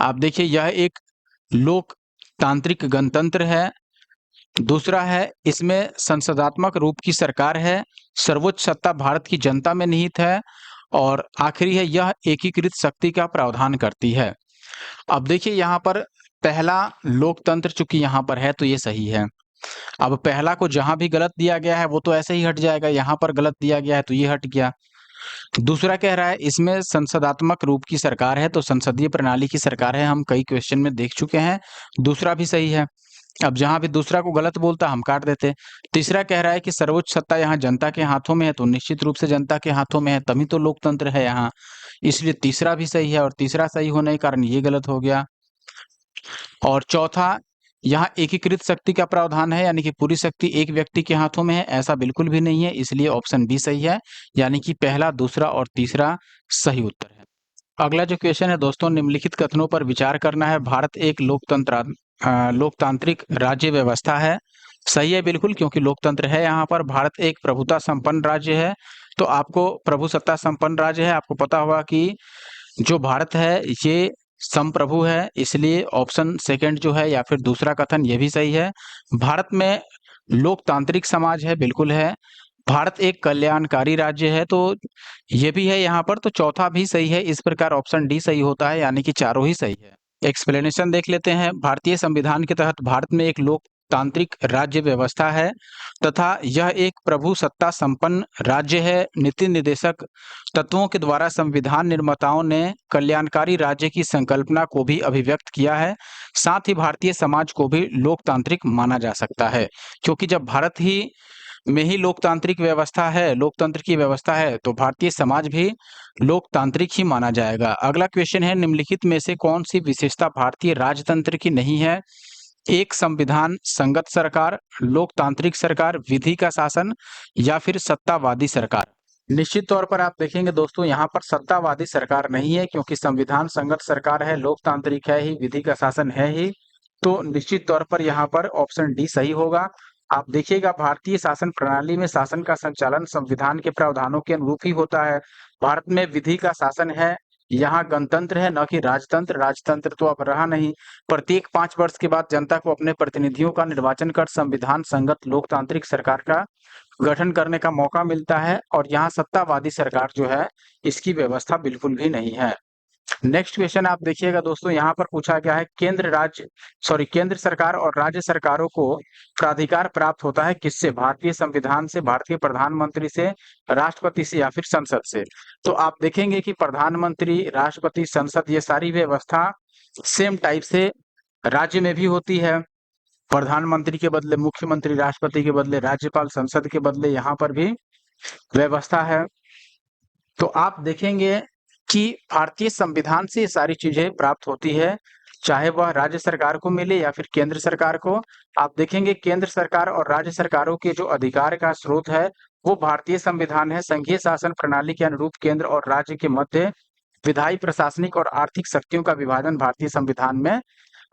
आप देखिए, यह एक लोकतांत्रिक गणतंत्र है। दूसरा है, इसमें संसदात्मक रूप की सरकार है। सर्वोच्च सत्ता भारत की जनता में निहित है। और आखिरी है, यह एकीकृत शक्ति का प्रावधान करती है। अब देखिए, यहाँ पर पहला लोकतंत्र चूंकि यहाँ पर है तो ये सही है। अब पहला को जहां भी गलत दिया गया है वो तो ऐसे ही हट जाएगा, यहाँ पर गलत दिया गया है तो ये हट गया। दूसरा कह रहा है इसमें संसदात्मक रूप की सरकार है, तो संसदीय प्रणाली की सरकार है, हम कई क्वेश्चन में देख चुके हैं। दूसरा भी सही है। अब जहां भी दूसरा को गलत बोलता हम काट देते। तीसरा कह रहा है कि सर्वोच्च सत्ता यहाँ जनता के हाथों में है, तो निश्चित रूप से जनता के हाथों में है, तभी तो लोकतंत्र है यहाँ, इसलिए तीसरा भी सही है। और तीसरा सही होने के कारण ये गलत हो गया। और चौथा, यहाँ एकीकृत शक्ति का प्रावधान है, यानी कि पूरी शक्ति एक व्यक्ति के हाथों में है, ऐसा बिल्कुल भी नहीं है, इसलिए ऑप्शन बी सही है। यानी कि पहला, दूसरा और तीसरा सही उत्तर है। अगला जो क्वेश्चन है दोस्तों, निम्नलिखित कथनों पर विचार करना है। भारत एक लोकतांत्रिक राज्य व्यवस्था है। सही है बिल्कुल, क्योंकि लोकतंत्र है यहाँ पर। भारत एक प्रभुता संपन्न राज्य है, तो आपको प्रभुसत्ता संपन्न राज्य है। आपको पता होगा कि जो भारत है ये संप्रभु है, इसलिए ऑप्शन सेकंड जो है या फिर दूसरा कथन ये भी सही है। भारत में लोकतांत्रिक समाज है, बिल्कुल है। भारत एक कल्याणकारी राज्य है, तो ये भी है यहाँ पर, तो चौथा भी सही है। इस प्रकार ऑप्शन डी सही होता है, यानी कि चारों ही सही है। एक्सप्लेनेशन देख लेते हैं। भारतीय संविधान के तहत भारत में एक लोकतांत्रिक राज्य व्यवस्था है तथा यह एक प्रभु सत्ता संपन्न राज्य है। नीति निर्देशक तत्वों के द्वारा संविधान निर्माताओं ने कल्याणकारी राज्य की संकल्पना को भी अभिव्यक्त किया है। साथ ही भारतीय समाज को भी लोकतांत्रिक माना जा सकता है, क्योंकि जब भारत ही में ही लोकतांत्रिक व्यवस्था है, लोकतंत्र की व्यवस्था है, तो भारतीय समाज भी लोकतांत्रिक ही माना जाएगा। अगला क्वेश्चन है, निम्नलिखित में से कौन सी विशेषता भारतीय राजतंत्र की नहीं है? एक, संविधान संगत सरकार, लोकतांत्रिक सरकार, विधि का शासन या फिर सत्तावादी सरकार। निश्चित तौर पर आप देखेंगे दोस्तों, यहाँ पर सत्तावादी सरकार नहीं है, क्योंकि संविधान संगत सरकार है, लोकतांत्रिक है ही, विधि का शासन है ही, तो निश्चित तौर पर यहाँ पर ऑप्शन डी सही होगा। आप देखिएगा, भारतीय शासन प्रणाली में शासन का संचालन संविधान के प्रावधानों के अनुरूप ही होता है। भारत में विधि का शासन है, यहाँ गणतंत्र है, न कि राजतंत्र। राजतंत्र तो अब रहा नहीं। प्रत्येक 5 वर्ष के बाद जनता को अपने प्रतिनिधियों का निर्वाचन कर संविधान संगत लोकतांत्रिक सरकार का गठन करने का मौका मिलता है। और यहाँ सत्तावादी सरकार जो है, इसकी व्यवस्था बिल्कुल भी नहीं है। नेक्स्ट क्वेश्चन आप देखिएगा दोस्तों, यहाँ पर पूछा गया है, केंद्र सरकार और राज्य सरकारों को प्राधिकार प्राप्त होता है किससे? भारतीय संविधान से, भारतीय प्रधानमंत्री से, राष्ट्रपति से या फिर संसद से? तो आप देखेंगे कि प्रधानमंत्री, राष्ट्रपति, संसद, ये सारी व्यवस्था सेम टाइप से राज्य में भी होती है। प्रधानमंत्री के बदले मुख्यमंत्री, राष्ट्रपति के बदले राज्यपाल, संसद के बदले यहाँ पर भी व्यवस्था है। तो आप देखेंगे कि भारतीय संविधान से ये सारी चीजें प्राप्त होती है, चाहे वह राज्य सरकार को मिले या फिर केंद्र सरकार को। आप देखेंगे केंद्र सरकार और राज्य सरकारों के जो अधिकार का स्रोत है वो भारतीय संविधान है। संघीय शासन प्रणाली के अनुरूप केंद्र और राज्य के मध्य विधायी, प्रशासनिक और आर्थिक शक्तियों का विभाजन भारतीय संविधान में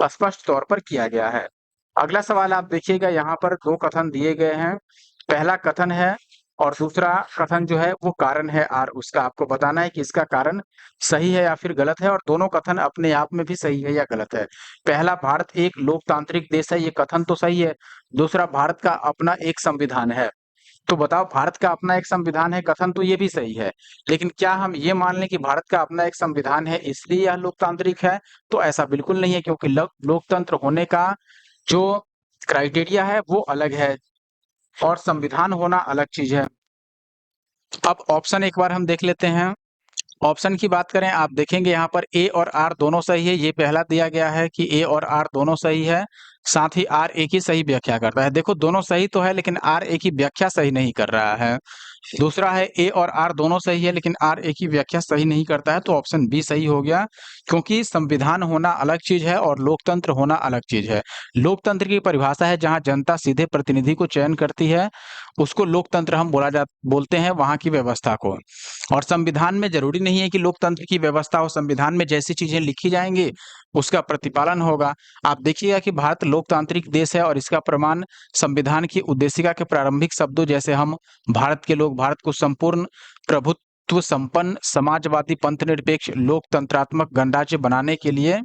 स्पष्ट तौर पर किया गया है। अगला सवाल आप देखिएगा, यहाँ पर 2 कथन दिए गए हैं। पहला कथन है और दूसरा कथन जो है वो कारण है आर, उसका आपको बताना है कि इसका कारण सही है या फिर गलत है, और दोनों कथन अपने आप में भी सही है या गलत है। पहला, भारत एक लोकतांत्रिक देश है, ये कथन तो सही है। दूसरा, भारत का अपना एक संविधान है। तो बताओ, भारत का अपना एक संविधान है, कथन तो ये भी सही है, लेकिन क्या हम ये मान लें कि भारत का अपना एक संविधान है इसलिए यह लोकतांत्रिक है? तो ऐसा बिल्कुल नहीं है, क्योंकि लोकतंत्र होने का जो क्राइटेरिया है वो अलग है और संविधान होना अलग चीज है। अब ऑप्शन एक बार हम देख लेते हैं। ऑप्शन की बात करें, आप देखेंगे यहाँ पर ए और आर दोनों सही है। ये पहला दिया गया है कि ए और आर दोनों सही है, साथ ही आर एक ही सही व्याख्या करता है। देखो, दोनों सही तो है, लेकिन आर एक ही व्याख्या सही नहीं कर रहा है। दूसरा है, ए और आर दोनों सही है, लेकिन आर एक ही व्याख्या सही नहीं करता है, तो ऑप्शन बी सही हो गया। क्योंकि संविधान होना अलग चीज है और लोकतंत्र होना अलग चीज है। लोकतंत्र की परिभाषा है जहां जनता सीधे प्रतिनिधि को चयन करती है, उसको लोकतंत्र हम बोलते हैं, वहां की व्यवस्था को। और संविधान में जरूरी नहीं है कि लोकतंत्र की व्यवस्था हो। संविधान में जैसी चीजें लिखी जाएंगी उसका प्रतिपालन होगा। आप देखिएगा कि भारत लोकतांत्रिक देश है और इसका प्रमाण संविधान की उद्देशिका के प्रारंभिक शब्दों जैसे हम भारत के लोग भारत को संपूर्ण प्रभुत्व संपन्न समाजवादी पंथनिरपेक्ष लोकतंत्रात्मक गणराज्य बनाने के लिए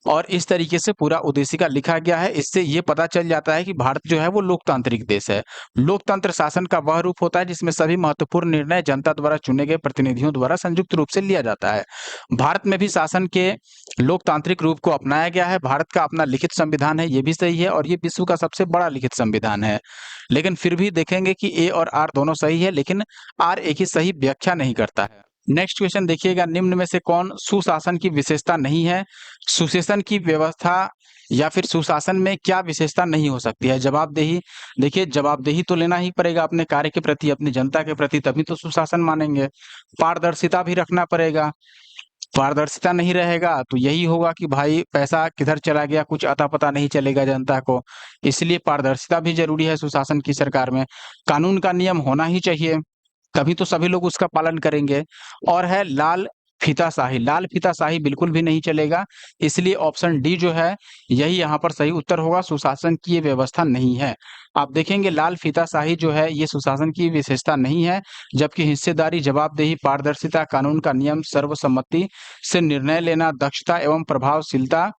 और इस तरीके से पूरा उद्देशिका लिखा गया है। इससे ये पता चल जाता है कि भारत जो है वो लोकतांत्रिक देश है। लोकतंत्र शासन का वह रूप होता है जिसमें सभी महत्वपूर्ण निर्णय जनता द्वारा चुने गए प्रतिनिधियों द्वारा संयुक्त रूप से लिया जाता है। भारत में भी शासन के लोकतांत्रिक रूप को अपनाया गया है। भारत का अपना लिखित संविधान है, ये भी सही है और ये विश्व का सबसे बड़ा लिखित संविधान है। लेकिन फिर भी देखेंगे कि ए और आर दोनों सही है, लेकिन आर एक ही सही व्याख्या नहीं करता है। नेक्स्ट क्वेश्चन देखिएगा, निम्न में से कौन सुशासन की विशेषता नहीं है? सुशासन की व्यवस्था या फिर सुशासन में क्या विशेषता नहीं हो सकती है? जवाबदेही। देखिए, जवाबदेही तो लेना ही पड़ेगा अपने कार्य के प्रति, अपनी जनता के प्रति, तभी तो सुशासन मानेंगे। पारदर्शिता भी रखना पड़ेगा। पारदर्शिता नहीं रहेगा तो यही होगा कि भाई पैसा किधर चला गया कुछ अता पता नहीं चलेगा जनता को। इसलिए पारदर्शिता भी जरूरी है सुशासन की सरकार में। कानून का नियम होना ही चाहिए, तभी तो सभी लोग उसका पालन करेंगे। और है लाल फीताशाही। लाल फीताशाही बिल्कुल भी नहीं चलेगा, इसलिए ऑप्शन डी जो है यही यहाँ पर सही उत्तर होगा। सुशासन की ये व्यवस्था नहीं है। आप देखेंगे लाल फीताशाही जो है ये सुशासन की विशेषता नहीं है, जबकि हिस्सेदारी, जवाबदेही, पारदर्शिता, कानून का नियम, सर्वसम्मति से निर्णय लेना, दक्षता एवं प्रभावशीलता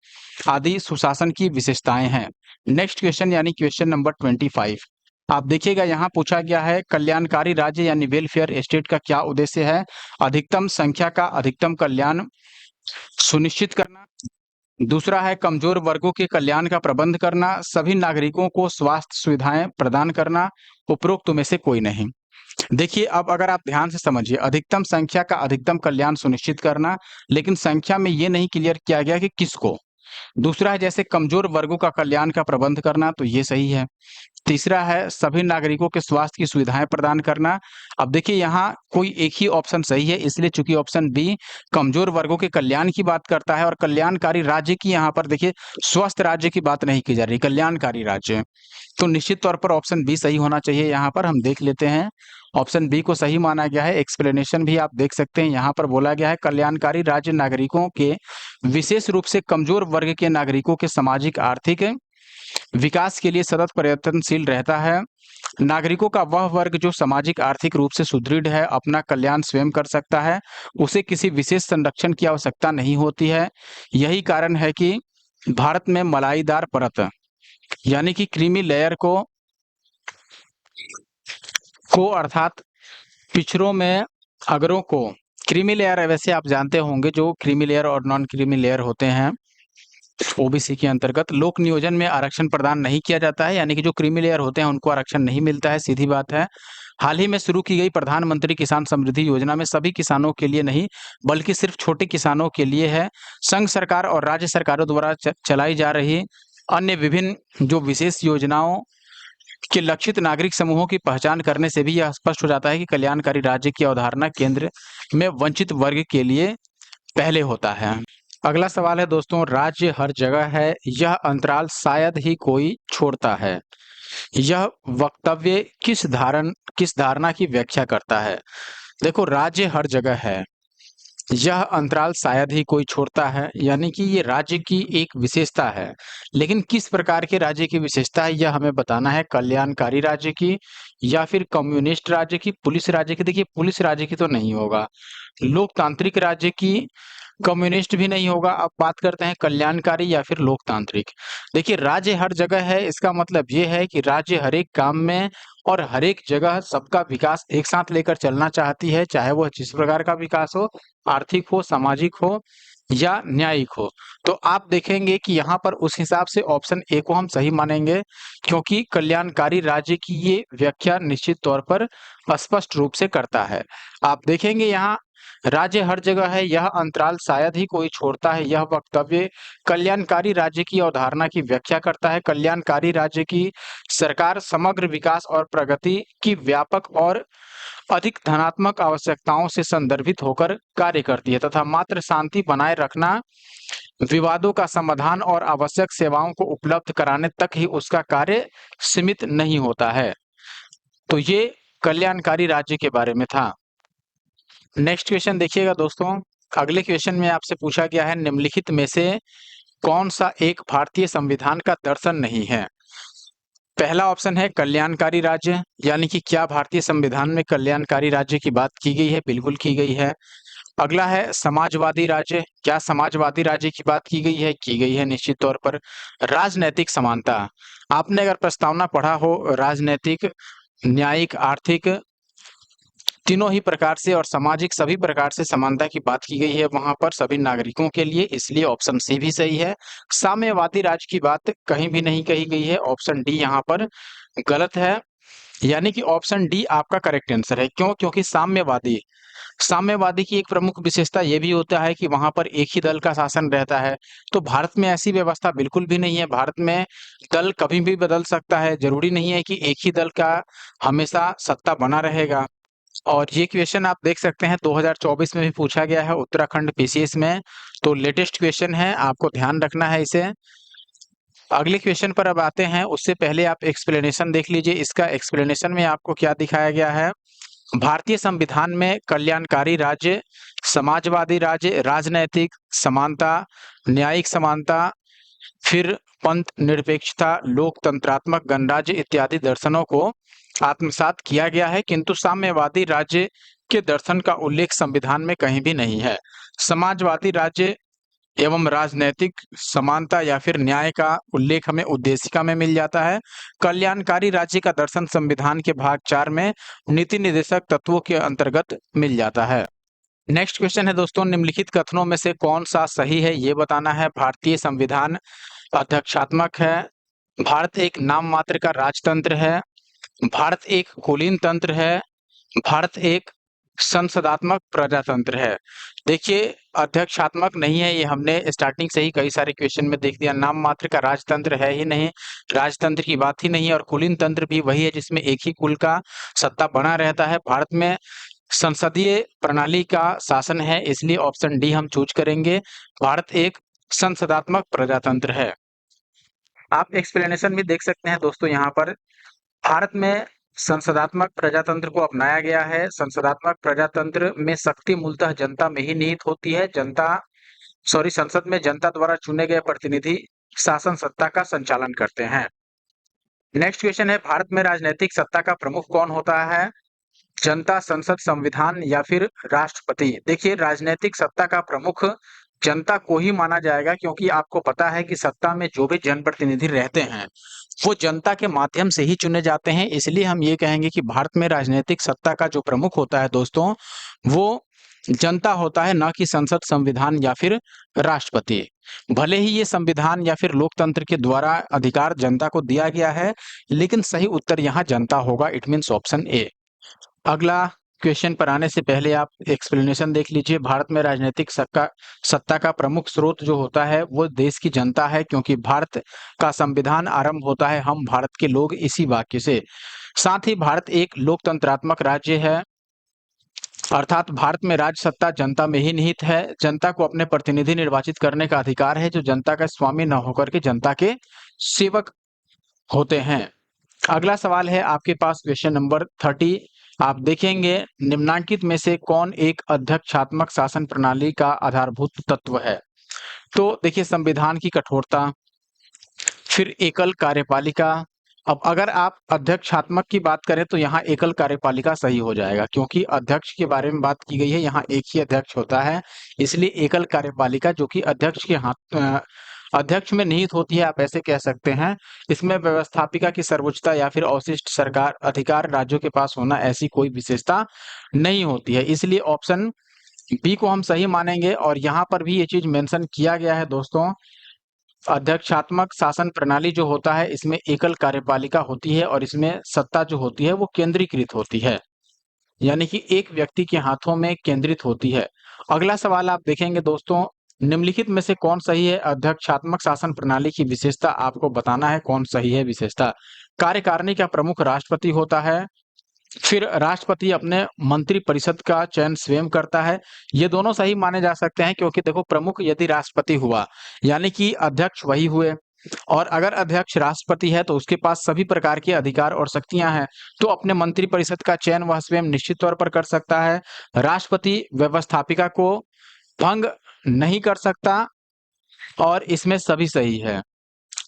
आदि सुशासन की विशेषताएं हैं। नेक्स्ट क्वेश्चन यानी क्वेश्चन नंबर 25। आप देखिएगा यहाँ पूछा गया है कल्याणकारी राज्य यानी वेलफेयर स्टेट का क्या उद्देश्य है? अधिकतम संख्या का अधिकतम कल्याण सुनिश्चित करना। दूसरा है कमजोर वर्गों के कल्याण का प्रबंध करना। सभी नागरिकों को स्वास्थ्य सुविधाएं प्रदान करना। उपरोक्त में से कोई नहीं। देखिए, अब अगर आप ध्यान से समझिए, अधिकतम संख्या का अधिकतम कल्याण सुनिश्चित करना, लेकिन संख्या में ये नहीं क्लियर किया गया कि किसको। दूसरा है जैसे कमजोर वर्गों का कल्याण का प्रबंध करना, तो ये सही है। तीसरा है सभी नागरिकों के स्वास्थ्य की सुविधाएं प्रदान करना। अब देखिए यहाँ कोई एक ही ऑप्शन सही है, इसलिए चूंकि ऑप्शन बी कमजोर वर्गों के कल्याण की बात करता है और कल्याणकारी राज्य की यहाँ पर देखिए स्वस्थ राज्य की बात नहीं की जा रही, कल्याणकारी राज्य, तो निश्चित तौर पर ऑप्शन बी सही होना चाहिए। यहाँ पर हम देख लेते हैं, ऑप्शन बी को सही माना गया है। एक्सप्लेनेशन भी आप देख सकते हैं, यहाँ पर बोला गया है कल्याणकारी राज्य नागरिकों के विशेष रूप से कमजोर वर्ग के नागरिकों के सामाजिक आर्थिक विकास के लिए सतत प्रयत्नशील रहता है। नागरिकों का वह वर्ग जो सामाजिक आर्थिक रूप से सुदृढ़ है, अपना कल्याण स्वयं कर सकता है, उसे किसी विशेष संरक्षण की आवश्यकता नहीं होती है। यही कारण है कि भारत में मलाईदार परत यानी कि क्रीमी लेयर को अर्थात पिछड़ों में अगरों को, क्रीमी लेयर है वैसे आप जानते होंगे, जो क्रीमी लेयर और नॉन क्रीमी लेयर होते हैं ओबीसी के अंतर्गत लोक नियोजन में आरक्षण प्रदान नहीं किया जाता है, यानी कि जो क्रीमी लेयर होते हैं उनको आरक्षण नहीं मिलता है, सीधी बात है। हाल ही में शुरू की गई प्रधानमंत्री किसान समृद्धि योजना में सभी किसानों के लिए नहीं बल्कि सिर्फ छोटे किसानों के लिए है। संघ सरकार और राज्य सरकारों द्वारा चलाई जा रही अन्य विभिन्न जो विशेष योजनाओं के लक्षित नागरिक समूहों की पहचान करने से भी यह स्पष्ट हो जाता है कि कल्याणकारी राज्य की अवधारणा केंद्र में वंचित वर्ग के लिए पहले होता है। अगला सवाल है दोस्तों, राज्य हर जगह है, यह अंतराल शायद ही कोई छोड़ता है। यह वक्तव्य किस धारणा की व्याख्या करता है? देखो, राज्य हर जगह है, यह अंतराल शायद ही कोई छोड़ता है, यानी कि ये राज्य की एक विशेषता है, लेकिन किस प्रकार के राज्य की विशेषता है यह हमें बताना है। कल्याणकारी राज्य की या फिर कम्युनिस्ट राज्य की, पुलिस राज्य की? देखिए, पुलिस राज्य की तो नहीं होगा, लोकतांत्रिक राज्य की, कम्युनिस्ट भी नहीं होगा। अब बात करते हैं कल्याणकारी या फिर लोकतांत्रिक। देखिए, राज्य हर जगह है, इसका मतलब ये है कि राज्य हर एक काम में और हर एक जगह सबका विकास एक साथ लेकर चलना चाहती है, चाहे वह जिस प्रकार का विकास हो, आर्थिक हो, सामाजिक हो या न्यायिक हो। तो आप देखेंगे कि यहाँ पर उस हिसाब से ऑप्शन ए को हम सही मानेंगे, क्योंकि कल्याणकारी राज्य की ये व्याख्या निश्चित तौर पर स्पष्ट रूप से करता है। आप देखेंगे यहाँ राज्य हर जगह है, यह अंतराल शायद ही कोई छोड़ता है, यह वक्तव्य कल्याणकारी राज्य की अवधारणा की व्याख्या करता है। कल्याणकारी राज्य की सरकार समग्र विकास और प्रगति की व्यापक और अधिक धनात्मक आवश्यकताओं से संदर्भित होकर कार्य करती है तथा मात्र शांति बनाए रखना, विवादों का समाधान और आवश्यक सेवाओं को उपलब्ध कराने तक ही उसका कार्य सीमित नहीं होता है। तो ये कल्याणकारी राज्य के बारे में था। नेक्स्ट क्वेश्चन देखिएगा दोस्तों, अगले क्वेश्चन में आपसे पूछा गया है निम्नलिखित में से कौन सा एक भारतीय संविधान का दर्शन नहीं है। पहला ऑप्शन है कल्याणकारी राज्य, यानी कि क्या भारतीय संविधान में कल्याणकारी राज्य की बात की गई है? बिल्कुल की गई है। अगला है समाजवादी राज्य, क्या समाजवादी राज्य की बात की गई है? की गई है निश्चित तौर पर। राजनैतिक समानता, आपने अगर प्रस्तावना पढ़ा हो, राजनैतिक, न्यायिक, आर्थिक, तीनों ही प्रकार से और सामाजिक सभी प्रकार से समानता की बात की गई है वहां पर सभी नागरिकों के लिए, इसलिए ऑप्शन सी भी सही है। साम्यवादी राज्य की बात कहीं भी नहीं कही गई है, ऑप्शन डी यहाँ पर गलत है। यानी कि ऑप्शन डी आपका करेक्ट आंसर है। क्यों? क्योंकि साम्यवादी की एक प्रमुख विशेषता ये भी होता है कि वहां पर एक ही दल का शासन रहता है। तो भारत में ऐसी व्यवस्था बिल्कुल भी नहीं है। भारत में दल कभी भी बदल सकता है, जरूरी नहीं है कि एक ही दल का हमेशा सत्ता बना रहेगा। और ये क्वेश्चन आप देख सकते हैं 2024 में भी पूछा गया है उत्तराखंड पीसीएस में, तो लेटेस्ट क्वेश्चन है, आपको ध्यान रखना है इसे। अगले क्वेश्चन पर अब आते हैं, उससे पहले आप एक्सप्लेनेशन देख लीजिए। इसका एक्सप्लेनेशन में आपको क्या दिखाया गया है। भारतीय संविधान में कल्याणकारी राज्य, समाजवादी राज्य, राजनैतिक समानता, न्यायिक समानता, फिर पंथ निरपेक्षता, लोकतंत्रात्मक गणराज्य इत्यादि दर्शनों को आत्मसात किया गया है, किंतु साम्यवादी राज्य के दर्शन का उल्लेख संविधान में कहीं भी नहीं है। समाजवादी राज्य एवं राजनैतिक समानता या फिर न्याय का उल्लेख हमें उद्देशिका में मिल जाता है। कल्याणकारी राज्य का दर्शन संविधान के भाग 4 में नीति निर्देशक तत्वों के अंतर्गत मिल जाता है। नेक्स्ट क्वेश्चन है दोस्तों, निम्नलिखित कथनों में से कौन सा सही है ये बताना है। भारतीय संविधान अध्यक्षात्मक है, भारत एक नाम मात्र का राजतंत्र है, भारत एक कुलीन तंत्र है, भारत एक संसदात्मक प्रजातंत्र है। देखिए अध्यक्षात्मक नहीं है, ये हमने स्टार्टिंग से ही कई सारे क्वेश्चन में देख दिया। नाम मात्र का राजतंत्र है ही नहीं, राजतंत्र की बात ही नहीं है, और कुलीन तंत्र भी वही है जिसमें एक ही कुल का सत्ता बना रहता है। भारत में संसदीय प्रणाली का शासन है, इसलिए ऑप्शन डी हम चूज करेंगे। भारत एक संसदात्मक प्रजातंत्र है। आप एक्सप्लेनेशन भी देख सकते हैं दोस्तों, यहाँ पर भारत में संसदात्मक प्रजातंत्र को अपनाया गया है। संसदात्मक प्रजातंत्र में शक्ति मूलतः जनता में ही निहित होती है। संसद में जनता द्वारा चुने गए प्रतिनिधि शासन सत्ता का संचालन करते हैं। नेक्स्ट क्वेश्चन है, भारत में राजनीतिक सत्ता का प्रमुख कौन होता है? जनता, संसद, संविधान या फिर राष्ट्रपति? देखिए राजनीतिक सत्ता का प्रमुख जनता को ही माना जाएगा, क्योंकि आपको पता है कि सत्ता में जो भी जनप्रतिनिधि रहते हैं वो जनता के माध्यम से ही चुने जाते हैं। इसलिए हम ये कहेंगे कि भारत में राजनीतिक सत्ता का जो प्रमुख होता है दोस्तों, वो जनता होता है, ना कि संसद, संविधान या फिर राष्ट्रपति। भले ही ये संविधान या फिर लोकतंत्र के द्वारा अधिकार जनता को दिया गया है, लेकिन सही उत्तर यहाँ जनता होगा। It means option A. अगला क्वेश्चन पर आने से पहले आप एक्सप्लेनेशन देख लीजिए। भारत में राजनीतिक सत्ता का प्रमुख स्रोत जो होता है वो देश की जनता है, क्योंकि भारत का संविधान आरंभ होता है हम भारत के लोग, इसी वाक्य से। साथ ही भारत एक लोकतंत्रात्मक राज्य है, अर्थात भारत में राज्य सत्ता जनता में ही निहित है। जनता को अपने प्रतिनिधि निर्वाचित करने का अधिकार है, जो जनता का स्वामी न होकर के जनता के सेवक होते हैं। अगला सवाल है आपके पास क्वेश्चन नंबर 30। आप देखेंगे निम्नांकित में से कौन एक अध्यक्षात्मक शासन प्रणाली का आधारभूत तत्व है। तो देखिए संविधान की कठोरता, फिर एकल कार्यपालिका। अब अगर आप अध्यक्षात्मक की बात करें तो यहाँ एकल कार्यपालिका सही हो जाएगा, क्योंकि अध्यक्ष के बारे में बात की गई है, यहाँ एक ही अध्यक्ष होता है, इसलिए एकल कार्यपालिका जो कि अध्यक्ष में निहित होती है, आप ऐसे कह सकते हैं। इसमें व्यवस्थापिका की सर्वोच्चता या फिर अवशिष्ट सरकार अधिकार राज्यों के पास होना, ऐसी कोई विशेषता नहीं होती है, इसलिए ऑप्शन बी को हम सही मानेंगे। और यहाँ पर भी ये चीज मेंशन किया गया है दोस्तों, अध्यक्षात्मक शासन प्रणाली जो होता है इसमें एकल कार्यपालिका होती है और इसमें सत्ता जो होती है वो केंद्रीकृत होती है, यानी कि एक व्यक्ति के हाथों में केंद्रित होती है। अगला सवाल आप देखेंगे दोस्तों, निम्नलिखित में से कौन सही है? अध्यक्षात्मक शासन प्रणाली की विशेषता आपको बताना है कौन सही है विशेषता। कार्यकारिणी का प्रमुख राष्ट्रपति होता है, फिर राष्ट्रपति अपने मंत्री परिषद का चयन स्वयं करता है। ये दोनों सही माने जा सकते हैं, क्योंकि देखो प्रमुख यदि राष्ट्रपति हुआ यानी कि अध्यक्ष वही हुए, और अगर अध्यक्ष राष्ट्रपति है तो उसके पास सभी प्रकार के अधिकार और शक्तियां हैं, तो अपने मंत्री परिषद का चयन वह स्वयं निश्चित तौर पर कर सकता है। राष्ट्रपति व्यवस्थापिका को भंग नहीं कर सकता और इसमें सभी सही है।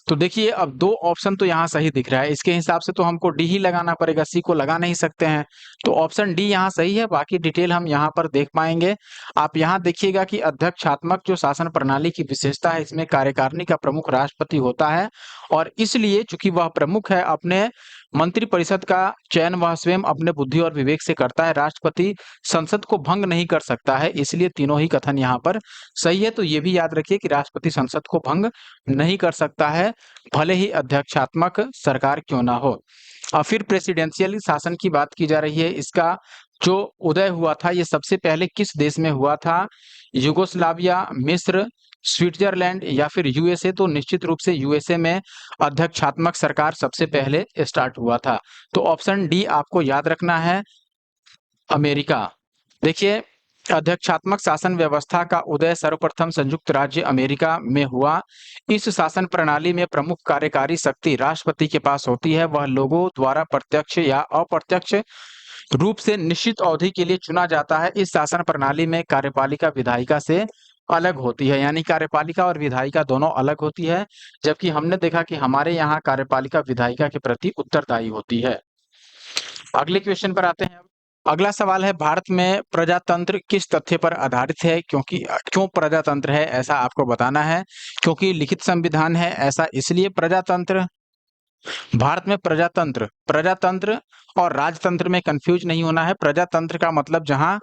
तो देखिए अब दो ऑप्शन तो यहाँ सही दिख रहा है, इसके हिसाब से तो हमको डी ही लगाना पड़ेगा, सी को लगा नहीं सकते हैं। तो ऑप्शन डी यहाँ सही है, बाकी डिटेल हम यहाँ पर देख पाएंगे। आप यहाँ देखिएगा कि अध्यक्षात्मक जो शासन प्रणाली की विशेषता है, इसमें कार्यकारिणी का प्रमुख राष्ट्रपति होता है और इसलिए चूंकि वह प्रमुख है, अपने मंत्रिपरिषद का चयन वह स्वयं अपने बुद्धि और विवेक से करता है। राष्ट्रपति संसद को भंग नहीं कर सकता है, इसलिए तीनों ही कथन यहाँ पर सही है। तो ये भी याद रखिए कि राष्ट्रपति संसद को भंग नहीं कर सकता है, भले ही अध्यक्षात्मक सरकार क्यों ना हो। और फिर प्रेसिडेंशियल शासन की बात की जा रही है, इसका जो उदय हुआ था ये सबसे पहले किस देश में हुआ था? यूगोस्लाविया, मिस्र, स्विट्जरलैंड या फिर यूएसए? तो निश्चित रूप से यूएसए में अध्यक्षात्मक सरकार सबसे पहले स्टार्ट हुआ था। तो ऑप्शन डी आपको याद रखना है, अमेरिका। देखिए अध्यक्षात्मक शासन व्यवस्था का उदय सर्वप्रथम संयुक्त राज्य अमेरिका में हुआ। इस शासन प्रणाली में प्रमुख कार्यकारी शक्ति राष्ट्रपति के पास होती है, वह लोगों द्वारा प्रत्यक्ष या अप्रत्यक्ष रूप से निश्चित अवधि के लिए चुना जाता है। इस शासन प्रणाली में कार्यपालिका विधायिका से अलग होती है, यानी कार्यपालिका और विधायिका दोनों अलग होती है, जबकि हमने देखा कि हमारे यहाँ कार्यपालिका विधायिका के प्रति उत्तरदायी होती है। अगले क्वेश्चन पर आते हैं। अगला सवाल है, भारत में प्रजातंत्र किस तथ्य पर आधारित है? क्यों प्रजातंत्र है ऐसा आपको बताना है। क्योंकि लिखित संविधान है, ऐसा इसलिए प्रजातंत्र। भारत में प्रजातंत्र प्रजातंत्र और राजतंत्र में कंफ्यूज नहीं होना है। प्रजातंत्र का मतलब जहां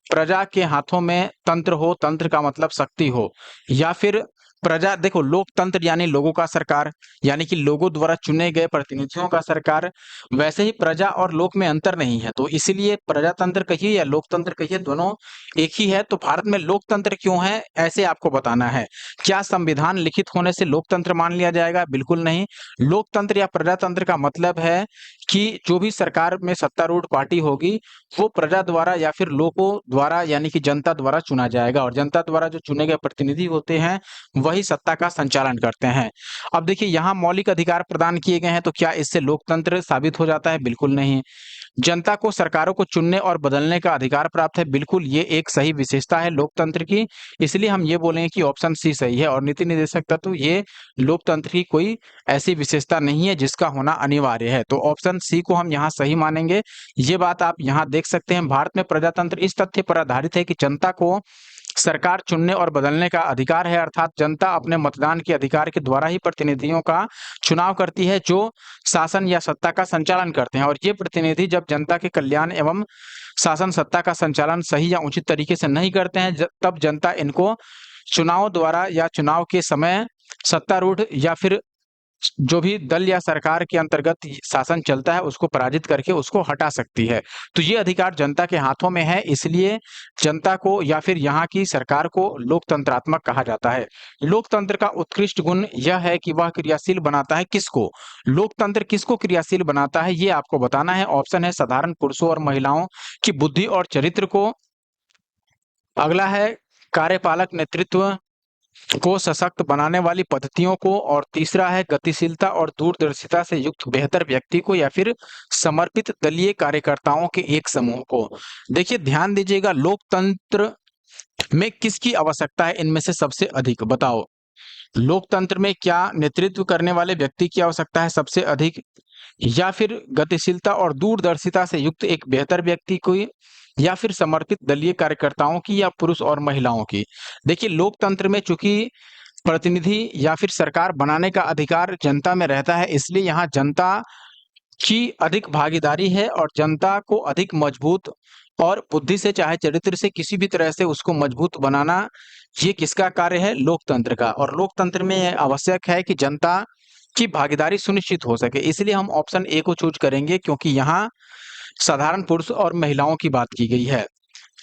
प्रजा के हाथों में तंत्र हो, तंत्र का मतलब शक्ति हो, या फिर प्रजा, देखो लोकतंत्र यानी लोगों का सरकार, यानी कि लोगों द्वारा चुने गए प्रतिनिधियों का सरकार। वैसे ही प्रजा और लोक में अंतर नहीं है, तो इसीलिए प्रजातंत्र कहिए या लोकतंत्र कहिए, दोनों एक ही है। तो भारत में लोकतंत्र क्यों है ऐसे आपको बताना है। क्या संविधान लिखित होने से लोकतंत्र मान लिया जाएगा? बिल्कुल नहीं। लोकतंत्र या प्रजातंत्र का मतलब है कि जो भी सरकार में सत्तारूढ़ पार्टी होगी वो प्रजा द्वारा या फिर लोगों द्वारा यानी कि जनता द्वारा चुना जाएगा, और जनता द्वारा जो चुने गए प्रतिनिधि होते हैं वही सत्ता का संचालन करते हैं। अब देखिए यहाँ मौलिक अधिकार प्रदान किए गए हैं, तो क्या इससे लोकतंत्र साबित हो जाता है? बिल्कुल नहीं। जनता को सरकारों को चुनने और बदलने का अधिकार प्राप्त है, बिल्कुल ये एक सही विशेषता है लोकतंत्र की, इसलिए हम ये बोलेंगे कि ऑप्शन सी सही है। और नीति निर्देशक तत्व ये लोकतंत्र की कोई ऐसी विशेषता नहीं है जिसका होना अनिवार्य है, तो ऑप्शन सी को हम यहाँ सही मानेंगे। ये बात आप यहाँ देख सकते हैं, भारत में प्रजातंत्र इस तथ्य पर आधारित है कि जनता को सरकार चुनने और बदलने का अधिकार है, अर्थात जनता अपने मतदान के अधिकार के द्वारा ही प्रतिनिधियों का चुनाव करती है जो शासन या सत्ता का संचालन करते हैं। और ये प्रतिनिधि जब जनता के कल्याण एवं शासन सत्ता का संचालन सही या उचित तरीके से नहीं करते हैं, तब जनता इनको चुनाव द्वारा या चुनाव के समय सत्तारूढ़ या फिर जो भी दल या सरकार के अंतर्गत शासन चलता है उसको पराजित करके उसको हटा सकती है। तो ये अधिकार जनता के हाथों में है, इसलिए जनता को या फिर यहाँ की सरकार को लोकतंत्रात्मक कहा जाता है। लोकतंत्र का उत्कृष्ट गुण यह है कि वह क्रियाशील बनाता है किसको? लोकतंत्र किसको क्रियाशील बनाता है ये आपको बताना है। ऑप्शन है साधारण पुरुषों और महिलाओं की बुद्धि और चरित्र को, अगला है कार्यपालक नेतृत्व को सशक्त बनाने वाली पद्धतियों को, और तीसरा है गतिशीलता और दूरदर्शिता से युक्त बेहतर व्यक्ति को, या फिर समर्पित दलीय कार्यकर्ताओं के एक समूह को। देखिए ध्यान दीजिएगा, लोकतंत्र में किसकी आवश्यकता है इनमें से सबसे अधिक? बताओ, लोकतंत्र में क्या नेतृत्व करने वाले व्यक्ति की आवश्यकता है सबसे अधिक, या फिर गतिशीलता और दूरदर्शिता से युक्त एक बेहतर व्यक्ति की, या फिर समर्पित दलीय कार्यकर्ताओं की, या पुरुष और महिलाओं की? देखिए लोकतंत्र में चूंकि प्रतिनिधि या फिर सरकार बनाने का अधिकार जनता में रहता है, इसलिए यहाँ जनता की अधिक भागीदारी है और जनता को अधिक मजबूत और बुद्धि से चाहे चरित्र से किसी भी तरह से उसको मजबूत बनाना, ये किसका कार्य है? लोकतंत्र का। और लोकतंत्र में यह आवश्यक है कि जनता की भागीदारी सुनिश्चित हो सके, इसलिए हम ऑप्शन ए को चूज करेंगे, क्योंकि यहाँ साधारण पुरुष और महिलाओं की बात की गई है।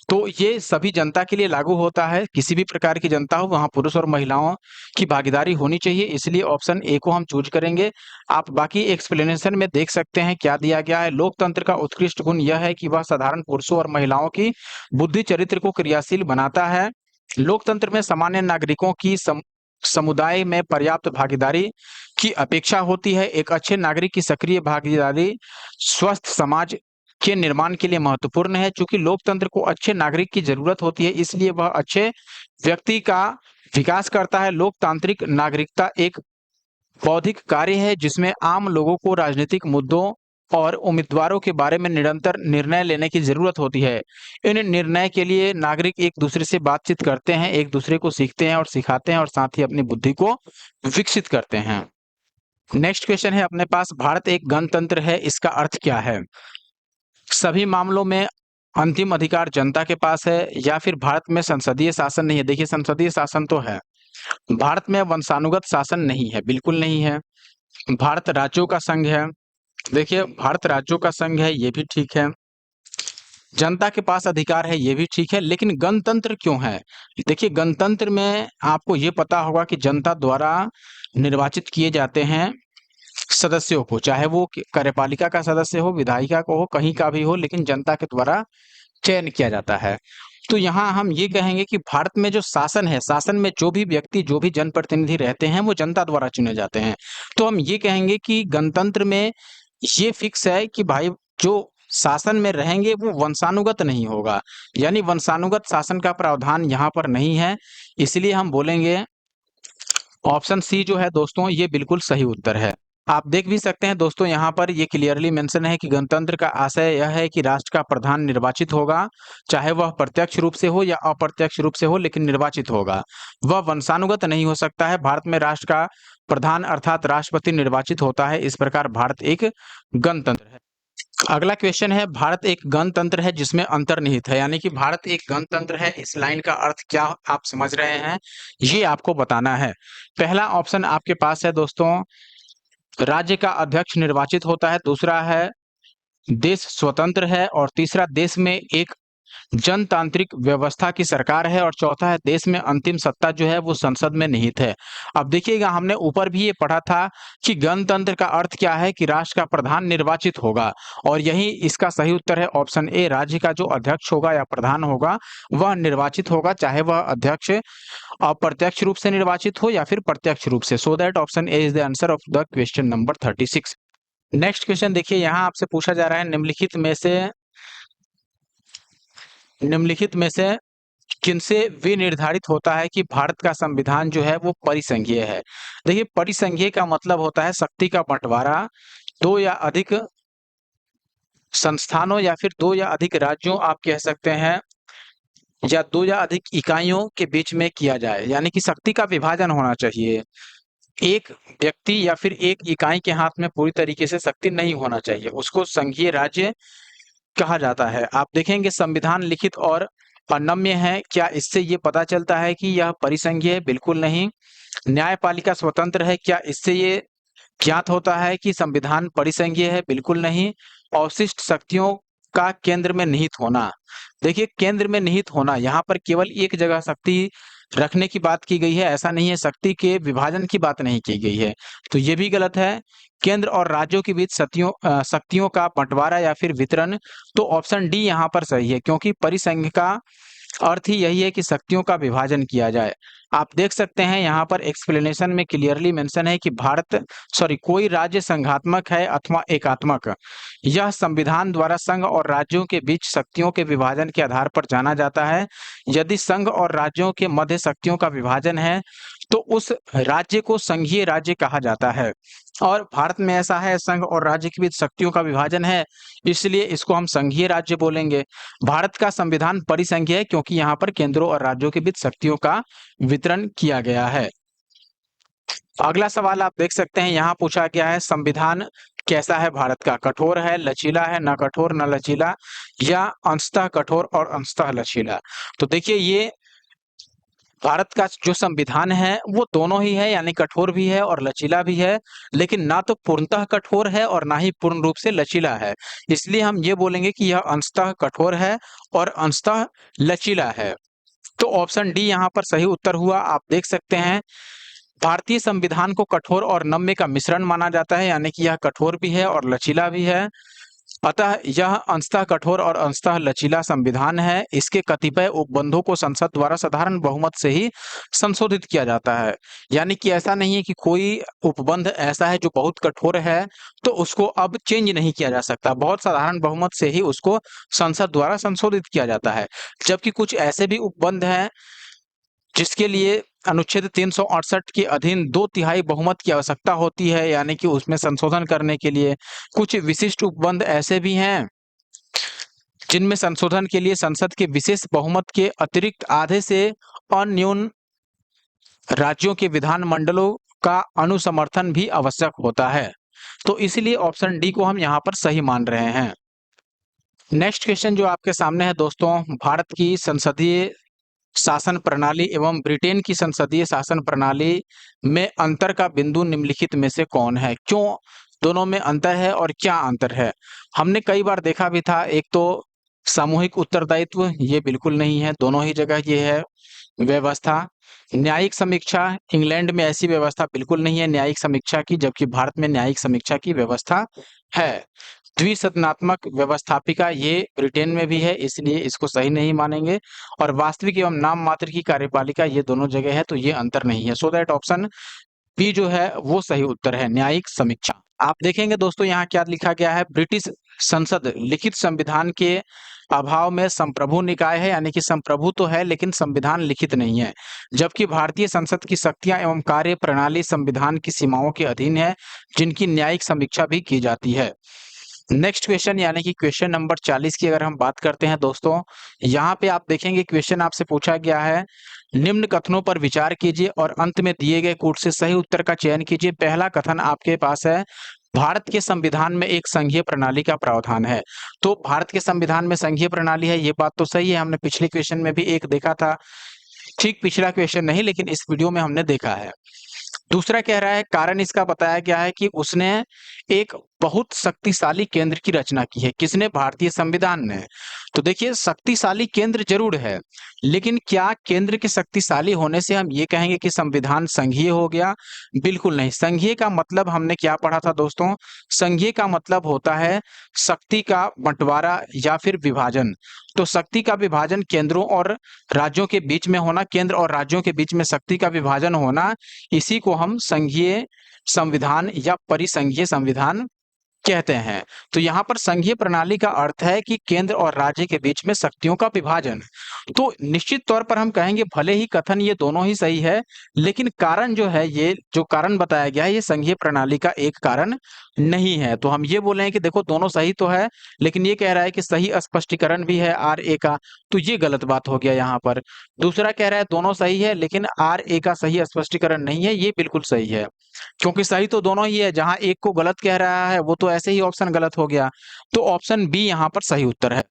तो ये सभी जनता के लिए लागू होता है, किसी भी प्रकार की जनता हो वहां पुरुष और महिलाओं की भागीदारी होनी चाहिए, इसलिए ऑप्शन ए को हम चूज करेंगे। आप बाकी एक्सप्लेनेशन में देख सकते हैं क्या दिया गया है। लोकतंत्र का उत्कृष्ट गुण यह है कि वह साधारण पुरुषों और महिलाओं की बुद्धि चरित्र को क्रियाशील बनाता है। लोकतंत्र में सामान्य नागरिकों की समुदाय में पर्याप्त भागीदारी की अपेक्षा होती है। एक अच्छे नागरिक की सक्रिय भागीदारी स्वस्थ समाज के निर्माण के लिए महत्वपूर्ण है। चूंकि लोकतंत्र को अच्छे नागरिक की जरूरत होती है, इसलिए वह अच्छे व्यक्ति का विकास करता है। लोकतांत्रिक नागरिकता एक बौद्धिक कार्य है जिसमें आम लोगों को राजनीतिक मुद्दों और उम्मीदवारों के बारे में निरंतर निर्णय लेने की जरूरत होती है। इन निर्णय के लिए नागरिक एक दूसरे से बातचीत करते हैं, एक दूसरे को सीखते हैं और सिखाते हैं और साथ ही अपनी बुद्धि को विकसित करते हैं। नेक्स्ट क्वेश्चन है अपने पास, भारत एक गणतंत्र है, इसका अर्थ क्या है? सभी मामलों में अंतिम अधिकार जनता के पास है, या फिर भारत में संसदीय शासन नहीं है? देखिए, संसदीय शासन तो है। भारत में वंशानुगत शासन नहीं है, बिल्कुल नहीं है। भारत राज्यों का संघ है। देखिए, भारत राज्यों का संघ है, ये भी ठीक है। जनता के पास अधिकार है, ये भी ठीक है, लेकिन गणतंत्र क्यों है? देखिए, गणतंत्र में आपको ये पता होगा कि जनता द्वारा निर्वाचित किए जाते हैं सदस्यों को, चाहे वो कार्यपालिका का सदस्य हो, विधायिका को हो, कहीं का भी हो, लेकिन जनता के द्वारा चयन किया जाता है। तो यहाँ हम ये कहेंगे कि भारत में जो शासन है, शासन में जो भी व्यक्ति, जो भी जनप्रतिनिधि रहते हैं, वो जनता द्वारा चुने जाते हैं। तो हम ये कहेंगे कि गणतंत्र में ये फिक्स है कि भाई जो शासन में रहेंगे वो वंशानुगत नहीं होगा, यानी वंशानुगत शासन का प्रावधान यहाँ पर नहीं है। इसलिए हम बोलेंगे ऑप्शन सी जो है दोस्तों, ये बिल्कुल सही उत्तर है। आप देख भी सकते हैं दोस्तों, यहाँ पर ये क्लियरली मेंशन है कि गणतंत्र का आशय यह है कि राष्ट्र का प्रधान निर्वाचित होगा, चाहे वह प्रत्यक्ष रूप से हो या अप्रत्यक्ष रूप से हो, लेकिन निर्वाचित होगा। वह वंशानुगत नहीं हो सकता है। भारत में राष्ट्र का प्रधान अर्थात राष्ट्रपति निर्वाचित होता है। इस प्रकार भारत एक गणतंत्र है। अगला क्वेश्चन है, भारत एक गणतंत्र है जिसमें अंतर्निहित है, यानी कि भारत एक गणतंत्र है, इस लाइन का अर्थ क्या आप समझ रहे हैं, ये आपको बताना है। पहला ऑप्शन आपके पास है दोस्तों, राज्य का अध्यक्ष निर्वाचित होता है। दूसरा है देश स्वतंत्र है, और तीसरा देश में एक जनतांत्रिक व्यवस्था की सरकार है, और चौथा है देश में अंतिम सत्ता जो है वो संसद में निहित है। अब देखिएगा, हमने ऊपर भी ये पढ़ा था कि गणतंत्र का अर्थ क्या है, कि राष्ट्र का प्रधान निर्वाचित होगा, और यही इसका सही उत्तर है ऑप्शन ए। राज्य का जो अध्यक्ष होगा या प्रधान होगा वह निर्वाचित होगा, चाहे वह अध्यक्ष अप्रत्यक्ष रूप से निर्वाचित हो या फिर प्रत्यक्ष रूप से। So that option A is the answer of the question number 36। Next question देखिए, यहाँ आपसे पूछा जा रहा है, निम्नलिखित में से किनसे विनिर्धारित होता है कि भारत का संविधान जो है वो परिसंघीय है? देखिए, परिसंघीय का मतलब होता है शक्ति का बंटवारा दो या अधिक संस्थानों या फिर दो या अधिक राज्यों, आप कह सकते हैं, या दो या अधिक इकाइयों के बीच में किया जाए, यानी कि शक्ति का विभाजन होना चाहिए। एक व्यक्ति या फिर एक इकाई के हाथ में पूरी तरीके से शक्ति नहीं होना चाहिए, उसको संघीय राज्य कहा जाता है। आप देखेंगे संविधान लिखित और अनम्य है, क्या इससे ये पता चलता है कि यह परिसंघीय है? बिल्कुल नहीं। न्यायपालिका स्वतंत्र है, क्या इससे ये ज्ञात होता है कि संविधान परिसंघीय है? बिल्कुल नहीं। अवशिष्ट शक्तियों का केंद्र में निहित होना, देखिए केंद्र में निहित होना, यहाँ पर केवल एक जगह शक्ति रखने की बात की गई है, ऐसा नहीं है, शक्ति के विभाजन की बात नहीं की गई है, तो ये भी गलत है। केंद्र और राज्यों के बीच शक्तियों का बंटवारा या फिर वितरण, तो ऑप्शन डी यहाँ पर सही है, क्योंकि परिसंघ का अर्थ ही यही है कि शक्तियों का विभाजन किया जाए। आप देख सकते हैं यहाँ पर एक्सप्लेनेशन में क्लियरली मेंशन है कि कोई राज्य संघात्मक है अथवा एकात्मक। यह संविधान द्वारा संघ और राज्यों के बीच शक्तियों के विभाजन के आधार पर जाना जाता है। यदि संघ और राज्यों के मध्य शक्तियों का विभाजन है तो उस राज्य को संघीय राज्य कहा जाता है, और भारत में ऐसा है, संघ और राज्य के बीच शक्तियों का विभाजन है, इसलिए इसको हम संघीय राज्य बोलेंगे। भारत का संविधान परिसंघीय है क्योंकि यहाँ पर केंद्रों और राज्यों के बीच शक्तियों का वितरण किया गया है। अगला सवाल आप देख सकते हैं, यहाँ पूछा गया है, संविधान कैसा है भारत का? कठोर है, लचीला है, न कठोर न लचीला, या अंशतः कठोर और अंशतः लचीला? तो देखिए, ये भारत का जो संविधान है वो दोनों ही है, यानी कठोर भी है और लचीला भी है, लेकिन ना तो पूर्णतः कठोर है और ना ही पूर्ण रूप से लचीला है। इसलिए हम ये बोलेंगे कि यह अंशतः कठोर है और अंशतः लचीला है। तो ऑप्शन डी यहाँ पर सही उत्तर हुआ। आप देख सकते हैं, भारतीय संविधान को कठोर और नम्य का मिश्रण माना जाता है, यानी कि यह कठोर भी है और लचीला भी है। अतः यह अंशतः कठोर और अंशतः लचीला संविधान है। इसके कतिपय उपबंधों को संसद द्वारा साधारण बहुमत से ही संशोधित किया जाता है। यानी कि ऐसा नहीं है कि कोई उपबंध ऐसा है जो बहुत कठोर है तो उसको अब चेंज नहीं किया जा सकता, बहुत साधारण बहुमत से ही उसको संसद द्वारा संशोधित किया जाता है। जबकि कुछ ऐसे भी उपबंध हैं जिसके लिए अनुच्छेद 368 के अधीन 2/3 बहुमत की आवश्यकता होती है, यानी कि उसमें संशोधन करने के लिए। कुछ विशिष्ट उपबंध ऐसे भी हैं जिनमें संशोधन के लिए संसद के विशेष बहुमत के अतिरिक्त आधे से अन्यून राज्यों के विधानमंडलों का अनुसमर्थन भी आवश्यक होता है। तो इसलिए ऑप्शन डी को हम यहाँ पर सही मान रहे हैं। नेक्स्ट क्वेश्चन जो आपके सामने है दोस्तों, भारत की संसदीय शासन प्रणाली एवं ब्रिटेन की संसदीय शासन प्रणाली में अंतर का बिंदु निम्नलिखित में से कौन है? क्यों दोनों में अंतर है और क्या अंतर है? हमने कई बार देखा भी था, एक तो सामूहिक उत्तरदायित्व, ये बिल्कुल नहीं है, दोनों ही जगह ये है। व्यवस्था, न्यायिक समीक्षा, इंग्लैंड में ऐसी व्यवस्था बिल्कुल नहीं है न्यायिक समीक्षा की, जबकि भारत में न्यायिक समीक्षा की व्यवस्था है। द्विसदनात्मक व्यवस्थापिका ये ब्रिटेन में भी है, इसलिए इसको सही नहीं मानेंगे। और वास्तविक एवं नाम मात्र की कार्यपालिका ये दोनों जगह है, तो ये अंतर नहीं है। सो दैट ऑप्शन बी जो है वो सही उत्तर है, न्यायिक समीक्षा। आप देखेंगे दोस्तों यहाँ क्या लिखा गया है, ब्रिटिश संसद लिखित संविधान के अभाव में संप्रभु निकाय है, यानी कि संप्रभु तो है लेकिन संविधान लिखित नहीं है। जबकि भारतीय संसद की शक्तियां एवं कार्य प्रणाली संविधान की सीमाओं के अधीन है, जिनकी न्यायिक समीक्षा भी की जाती है। नेक्स्ट क्वेश्चन यानी कि क्वेश्चन नंबर 40 की अगर हम बात करते हैं दोस्तों, यहाँ पे आप देखेंगे क्वेश्चन आपसे पूछा गया है, निम्न कथनों पर विचार कीजिए और अंत में दिए गए कोट से सही उत्तर का चयन कीजिए। पहला कथन आपके पास है, भारत के संविधान में एक संघीय प्रणाली का प्रावधान है। तो भारत के संविधान में संघीय प्रणाली है, ये बात तो सही है, हमने पिछले क्वेश्चन में भी एक देखा था। ठीक पिछला क्वेश्चन नहीं, लेकिन इस वीडियो में हमने देखा है। दूसरा कह रहा है, कारण इसका बताया गया है कि उसने एक बहुत शक्तिशाली केंद्र की रचना की है। किसने? भारतीय संविधान ने। तो देखिए, शक्तिशाली केंद्र जरूर है, लेकिन क्या केंद्र के शक्तिशाली होने से हम ये कहेंगे कि संविधान संघीय हो गया? बिल्कुल नहीं। संघीय का मतलब हमने क्या पढ़ा था दोस्तों? संघीय का मतलब होता है शक्ति का बंटवारा या फिर विभाजन। तो शक्ति का विभाजन केंद्रों और राज्यों के बीच में होना, केंद्र और राज्यों के बीच में शक्ति का विभाजन होना, इसी को हम संघीय संविधान या परिसंघीय संविधान कहते हैं। तो यहाँ पर संघीय प्रणाली का अर्थ है कि केंद्र और राज्य के बीच में शक्तियों का विभाजन। तो निश्चित तौर पर हम कहेंगे भले ही कथन ये दोनों ही सही है, लेकिन कारण जो है, ये जो कारण बताया गया है, ये संघीय प्रणाली का एक कारण नहीं है। तो हम ये बोले हैं कि देखो दोनों सही तो है, लेकिन ये कह रहा है कि सही स्पष्टीकरण भी है आर ए का, तो ये गलत बात हो गया यहाँ पर। दूसरा कह रहा है दोनों सही है लेकिन आर ए का सही स्पष्टीकरण नहीं है, ये बिल्कुल सही है, क्योंकि सही तो दोनों ही है। जहां एक को गलत कह रहा है वो तो ऐसे ही ऑप्शन गलत हो गया। तो ऑप्शन बी यहाँ पर सही उत्तर है।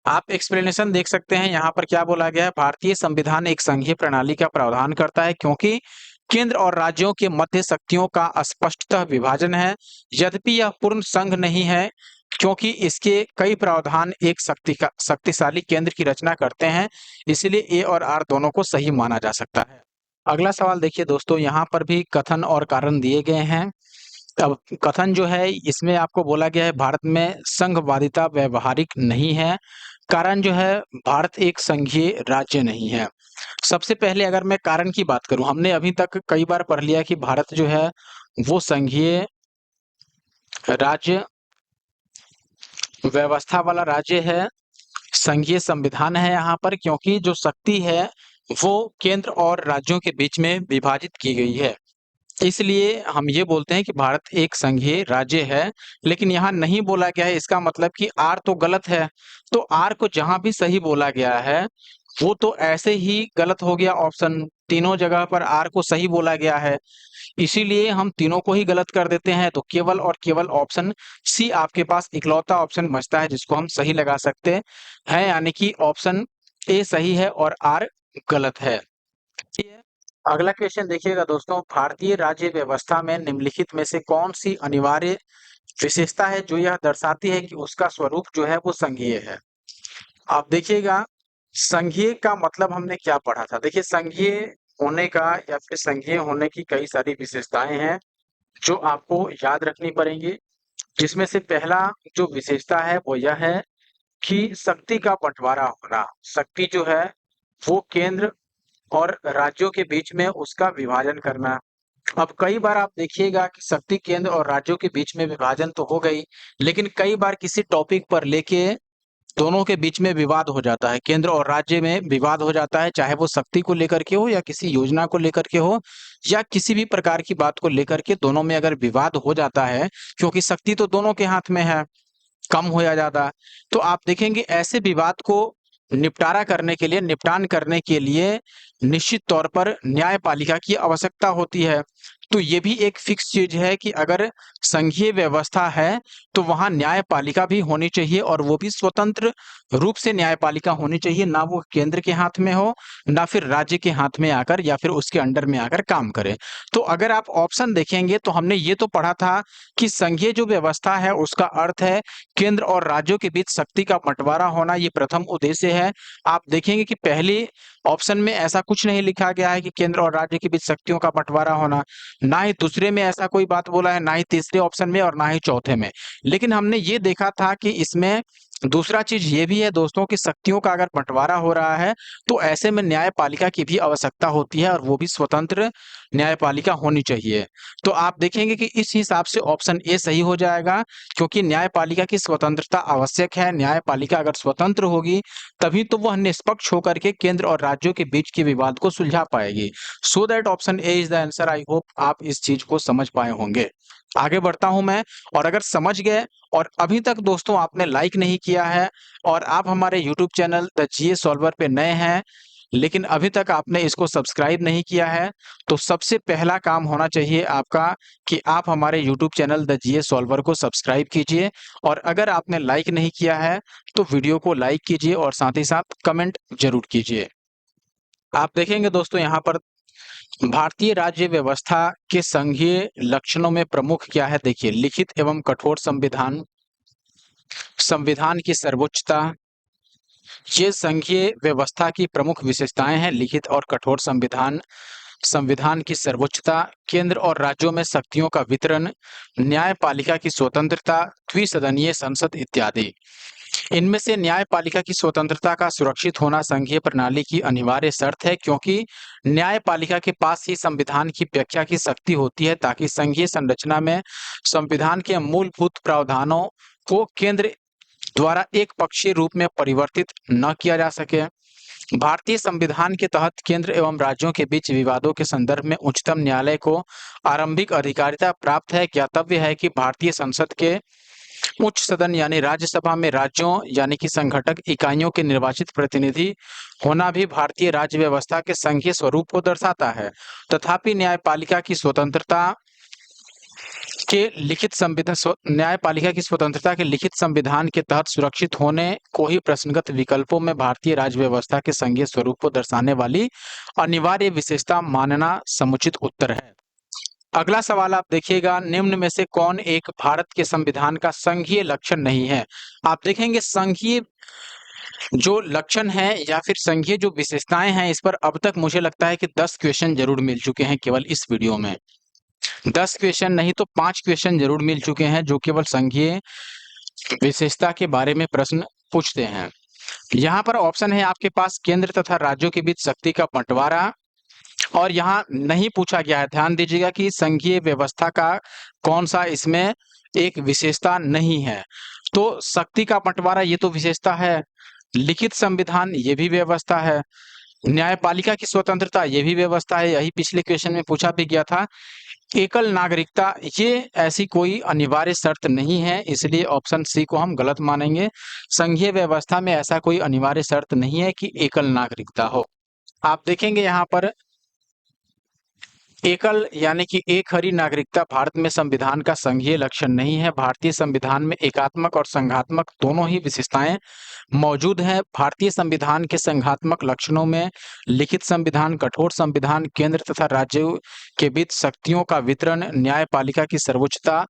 आप एक्सप्लेनेशन देख सकते हैं, यहाँ पर क्या बोला गया है, भारतीय संविधान एक संघीय प्रणाली का प्रावधान करता है क्योंकि केंद्र और राज्यों के मध्य शक्तियों का स्पष्टतः विभाजन है। यद्यपि यह पूर्ण संघ नहीं है, क्योंकि इसके कई प्रावधान एक शक्तिशाली केंद्र की रचना करते हैं, इसलिए ए और आर दोनों को सही माना जा सकता है। अगला सवाल देखिए दोस्तों, यहाँ पर भी कथन और कारण दिए गए हैं। अब कथन जो है इसमें आपको बोला गया है भारत में संघवादिता व्यवहारिक नहीं है। कारण जो है, भारत एक संघीय राज्य नहीं है। सबसे पहले अगर मैं कारण की बात करूं, हमने अभी तक कई बार पढ़ लिया कि भारत जो है वो संघीय राज्य व्यवस्था वाला राज्य है, संघीय संविधान है यहाँ पर, क्योंकि जो शक्ति है वो केंद्र और राज्यों के बीच में विभाजित की गई है। इसलिए हम ये बोलते हैं कि भारत एक संघीय राज्य है। लेकिन यहाँ नहीं बोला गया है, इसका मतलब कि आर तो गलत है। तो आर को जहां भी सही बोला गया है वो तो ऐसे ही गलत हो गया ऑप्शन। तीनों जगह पर आर को सही बोला गया है, इसीलिए हम तीनों को ही गलत कर देते हैं। तो केवल और केवल ऑप्शन सी आपके पास इकलौता ऑप्शन बचता है जिसको हम सही लगा सकते हैं, यानी कि ऑप्शन ए सही है और आर गलत है। अगला क्वेश्चन देखिएगा दोस्तों, भारतीय राज्य व्यवस्था में निम्नलिखित में से कौन सी अनिवार्य विशेषता है जो यह दर्शाती है कि उसका स्वरूप जो है वो संघीय है? आप देखिएगा, संघीय का मतलब हमने क्या पढ़ा था। देखिए, संघीय होने का या फिर संघीय होने की कई सारी विशेषताएं हैं जो आपको याद रखनी पड़ेंगी। जिसमें से पहला जो विशेषता है वो यह है कि शक्ति का बंटवारा होना। शक्ति जो है वो केंद्र और राज्यों के बीच में उसका विभाजन करना। अब कई बार आप देखिएगा कि शक्ति केंद्र और राज्यों के बीच में विभाजन तो हो गई, लेकिन कई बार किसी टॉपिक पर लेके दोनों के बीच में विवाद हो जाता है, केंद्र और राज्य में विवाद हो जाता है, चाहे वो शक्ति को लेकर के हो या किसी योजना को लेकर के हो या किसी भी प्रकार की बात को लेकर के दोनों में अगर विवाद हो जाता है, क्योंकि शक्ति तो दोनों के हाथ में है, कम हो या ज्यादा, तो आप देखेंगे ऐसे विवाद को निपटान करने के लिए निश्चित तौर पर न्यायपालिका की आवश्यकता होती है। तो ये भी एक फिक्स चीज है कि अगर संघीय व्यवस्था है तो वहां न्यायपालिका भी होनी चाहिए, और वो भी स्वतंत्र रूप से न्यायपालिका होनी चाहिए, ना वो केंद्र के हाथ में हो ना फिर राज्य के हाथ में आकर या फिर उसके अंडर में आकर काम करे। तो अगर आप ऑप्शन देखेंगे तो हमने ये तो पढ़ा था कि संघीय जो व्यवस्था है उसका अर्थ है केंद्र और राज्यों के बीच शक्ति का बंटवारा होना, ये प्रथम उद्देश्य है। आप देखेंगे कि पहली ऑप्शन में ऐसा कुछ नहीं लिखा गया है कि केंद्र और राज्य के बीच शक्तियों का बंटवारा होना, ना ही दूसरे में ऐसा कोई बात बोला है, ना ही तीसरे ऑप्शन में और ना ही चौथे में। लेकिन हमने ये देखा था कि इसमें दूसरा चीज ये भी है दोस्तों कि शक्तियों का अगर बंटवारा हो रहा है तो ऐसे में न्यायपालिका की भी आवश्यकता होती है, और वो भी स्वतंत्र न्यायपालिका होनी चाहिए। तो आप देखेंगे कि इस हिसाब से ऑप्शन ए सही हो जाएगा, क्योंकि न्यायपालिका की स्वतंत्रता आवश्यक है। न्यायपालिका अगर स्वतंत्र होगी तभी तो वह निष्पक्ष होकर के केंद्र और राज्यों के बीच के विवाद को सुलझा पाएगी। So that option A is the answer. I hope आप इस चीज को समझ पाए होंगे। आगे बढ़ता हूं मैं, और अगर समझ गए और अभी तक दोस्तों आपने लाइक नहीं किया है और आप हमारे YouTube channel the GA solver पे नए हैं लेकिन अभी तक आपने इसको सब्सक्राइब नहीं किया है, तो सबसे पहला काम होना चाहिए आपका कि आप हमारे YouTube channel the GA solver को सब्सक्राइब कीजिए, और अगर आपने लाइक नहीं किया है तो वीडियो को लाइक कीजिए और साथ ही साथ कमेंट जरूर कीजिए। आप देखेंगे दोस्तों यहाँ पर भारतीय राज्य व्यवस्था के संघीय लक्षणों में प्रमुख क्या है, देखिए लिखित एवं कठोर संविधान, संविधान की सर्वोच्चता, ये संघीय व्यवस्था की प्रमुख विशेषताएं हैं। लिखित और कठोर संविधान, संविधान की सर्वोच्चता, केंद्र और राज्यों में शक्तियों का वितरण, न्यायपालिका की स्वतंत्रता, द्विसदनीय संसद इत्यादि। इनमें से न्यायपालिका की स्वतंत्रता का सुरक्षित होना संघीय प्रणाली की अनिवार्य शर्त है, क्योंकि न्यायपालिका के पास ही संविधान की व्याख्या की शक्ति होती है, ताकि संघीय संरचना में संविधान के मूलभूत प्रावधानों को केंद्र द्वारा एक पक्षीय रूप में परिवर्तित न किया जा सके। भारतीय संविधान के तहत केंद्र एवं राज्यों के बीच विवादों के संदर्भ में उच्चतम न्यायालय को आरंभिक अधिकारिता प्राप्त है। ज्ञातव्य है कि भारतीय संसद के उच्च सदन यानी राज्यसभा में राज्यों यानी कि संघटक इकाइयों के निर्वाचित प्रतिनिधि होना भी भारतीय राज्य व्यवस्था के संघीय स्वरूप को दर्शाता है। तथापि न्यायपालिका की स्वतंत्रता के लिखित संविधान न्यायपालिका की स्वतंत्रता के लिखित संविधान के तहत सुरक्षित होने को ही प्रश्नगत विकल्पों में भारतीय राज्य व्यवस्था के संघीय स्वरूप को दर्शाने वाली अनिवार्य विशेषता मानना समुचित उत्तर है। अगला सवाल आप देखिएगा, निम्न में से कौन एक भारत के संविधान का संघीय लक्षण नहीं है। आप देखेंगे संघीय जो लक्षण है या फिर संघीय जो विशेषताएं हैं, इस पर अब तक मुझे लगता है कि 10 क्वेश्चन जरूर मिल चुके हैं केवल इस वीडियो में। 10 क्वेश्चन नहीं तो 5 क्वेश्चन जरूर मिल चुके हैं जो केवल संघीय विशेषता के बारे में प्रश्न पूछते हैं। यहाँ पर ऑप्शन है आपके पास केंद्र तथा राज्यों के बीच शक्ति का बंटवारा, और यहाँ नहीं पूछा गया है, ध्यान दीजिएगा कि संघीय व्यवस्था का कौन सा इसमें एक विशेषता नहीं है। तो शक्ति का बंटवारा ये तो विशेषता है, लिखित संविधान ये भी व्यवस्था है, न्यायपालिका की स्वतंत्रता ये भी व्यवस्था है, यही पिछले क्वेश्चन में पूछा भी गया था। एकल नागरिकता ये ऐसी कोई अनिवार्य शर्त नहीं है, इसलिए ऑप्शन सी को हम गलत मानेंगे। संघीय व्यवस्था में ऐसा कोई अनिवार्य शर्त नहीं है कि एकल नागरिकता हो। आप देखेंगे यहाँ पर एकल यानी कि एक हरी नागरिकता भारत में संविधान का संघीय लक्षण नहीं है। भारतीय संविधान में एकात्मक और संघात्मक दोनों ही विशेषताएं मौजूद हैं। भारतीय संविधान के संघात्मक लक्षणों में लिखित संविधान, कठोर संविधान, केंद्र तथा राज्यों के बीच शक्तियों का वितरण, न्यायपालिका की सर्वोच्चता,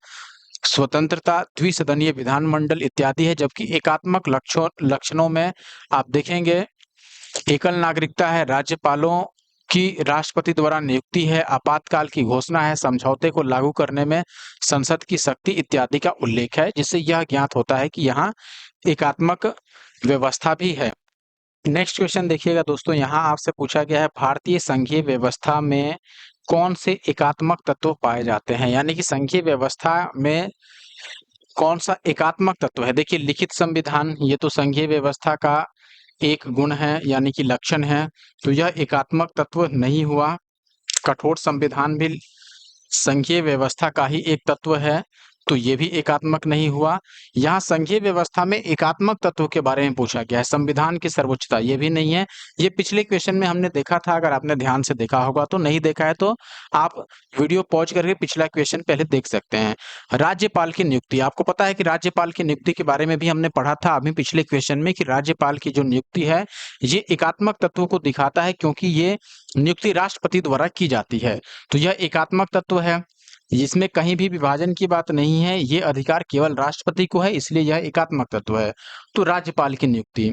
स्वतंत्रता, द्विसदनीय विधानमंडल इत्यादि है। जबकि एकात्मक लक्षणों में आप देखेंगे एकल नागरिकता है, राज्यपालों की राष्ट्रपति द्वारा नियुक्ति है, आपातकाल की घोषणा है, समझौते को लागू करने में संसद की शक्ति इत्यादि का उल्लेख है, जिससे यह ज्ञात होता है कि यहाँ एकात्मक व्यवस्था भी है। नेक्स्ट क्वेश्चन देखिएगा दोस्तों, यहाँ आपसे पूछा गया है भारतीय संघीय व्यवस्था में कौन से एकात्मक तत्व पाए जाते हैं, यानी कि संघीय व्यवस्था में कौन सा एकात्मक तत्व है। देखिए लिखित संविधान, ये तो संघीय व्यवस्था का एक गुण है यानी कि लक्षण है, तो यह एकात्मक तत्व नहीं हुआ। कठोर संविधान भी संघीय व्यवस्था का ही एक तत्व है, तो ये भी एकात्मक नहीं हुआ। यहाँ संघीय व्यवस्था में एकात्मक तत्व के बारे में पूछा गया है, संविधान की सर्वोच्चता ये भी नहीं है। ये पिछले क्वेश्चन में हमने देखा था, अगर आपने ध्यान से देखा होगा तो, नहीं देखा है तो आप वीडियो पॉज करके पिछला क्वेश्चन पहले देख सकते हैं। राज्यपाल की नियुक्ति, आपको पता है कि राज्यपाल की नियुक्ति के बारे में भी हमने पढ़ा था अभी पिछले क्वेश्चन में कि राज्यपाल की जो नियुक्ति है ये एकात्मक तत्व को दिखाता है, क्योंकि ये नियुक्ति राष्ट्रपति द्वारा की जाती है, तो यह एकात्मक तत्व है। इसमें कहीं भी विभाजन की बात नहीं है, ये अधिकार केवल राष्ट्रपति को है, इसलिए यह एकात्मक तत्व है। तो राज्यपाल की नियुक्ति।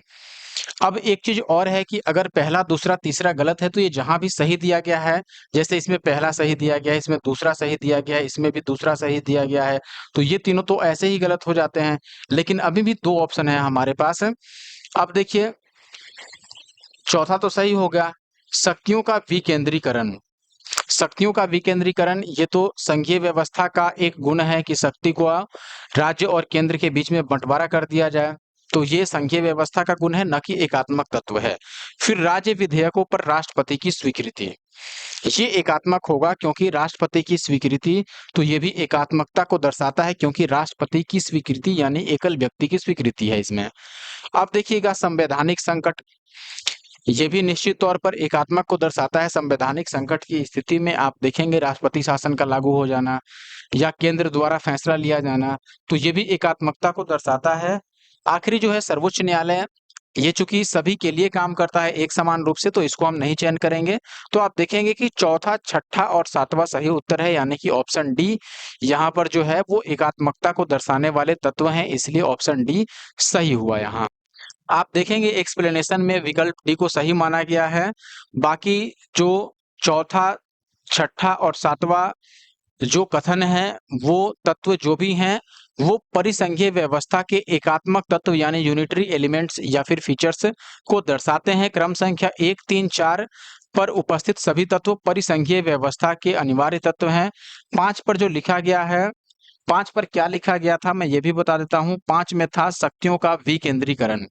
अब एक चीज और है कि अगर पहला दूसरा तीसरा गलत है तो ये जहां भी सही दिया गया है, जैसे इसमें पहला सही दिया गया है, इसमें दूसरा सही दिया गया है, इसमें भी दूसरा सही दिया गया है, तो ये तीनों तो ऐसे ही गलत हो जाते हैं। लेकिन अभी भी दो ऑप्शन है हमारे पास। अब देखिए चौथा तो सही हो गया, शक्तियों का विकेंद्रीकरण। शक्तियों का विकेंद्रीकरण ये तो संघीय व्यवस्था का एक गुण है कि शक्ति को राज्य और केंद्र के बीच में बंटवारा कर दिया जाए, तो ये संघीय व्यवस्था का गुण है, न कि एकात्मक तत्व है। फिर राज्य विधेयकों पर राष्ट्रपति की स्वीकृति, ये एकात्मक होगा क्योंकि राष्ट्रपति की स्वीकृति, तो ये भी एकात्मकता को दर्शाता है क्योंकि राष्ट्रपति की स्वीकृति यानी एकल व्यक्ति की स्वीकृति है इसमें। अब देखिएगा संवैधानिक संकट, ये भी निश्चित तौर पर एकात्मक को दर्शाता है। संवैधानिक संकट की स्थिति में आप देखेंगे राष्ट्रपति शासन का लागू हो जाना या केंद्र द्वारा फैसला लिया जाना, तो ये भी एकात्मकता को दर्शाता है। आखिरी जो है सर्वोच्च न्यायालय, ये चूंकि सभी के लिए काम करता है एक समान रूप से, तो इसको हम नहीं चयन करेंगे। तो आप देखेंगे कि चौथा, छठा और सातवां सही उत्तर है, यानी कि ऑप्शन डी यहाँ पर जो है वो एकात्मकता को दर्शाने वाले तत्व हैं, इसलिए ऑप्शन डी सही हुआ यहाँ। आप देखेंगे एक्सप्लेनेशन में विकल्प डी को सही माना गया है। बाकी जो चौथा, छठा और सातवां जो कथन है, वो तत्व जो भी हैं, वो परिसंघीय व्यवस्था के एकात्मक तत्व यानी यूनिटरी एलिमेंट्स या फिर फीचर्स को दर्शाते हैं। क्रम संख्या 1, 3, 4 पर उपस्थित सभी तत्व परिसंघीय व्यवस्था के अनिवार्य तत्व हैं। 5 पर जो लिखा गया है, 5 पर क्या लिखा गया था मैं ये भी बता देता हूँ। 5 में था शक्तियों का विकेंद्रीकरण।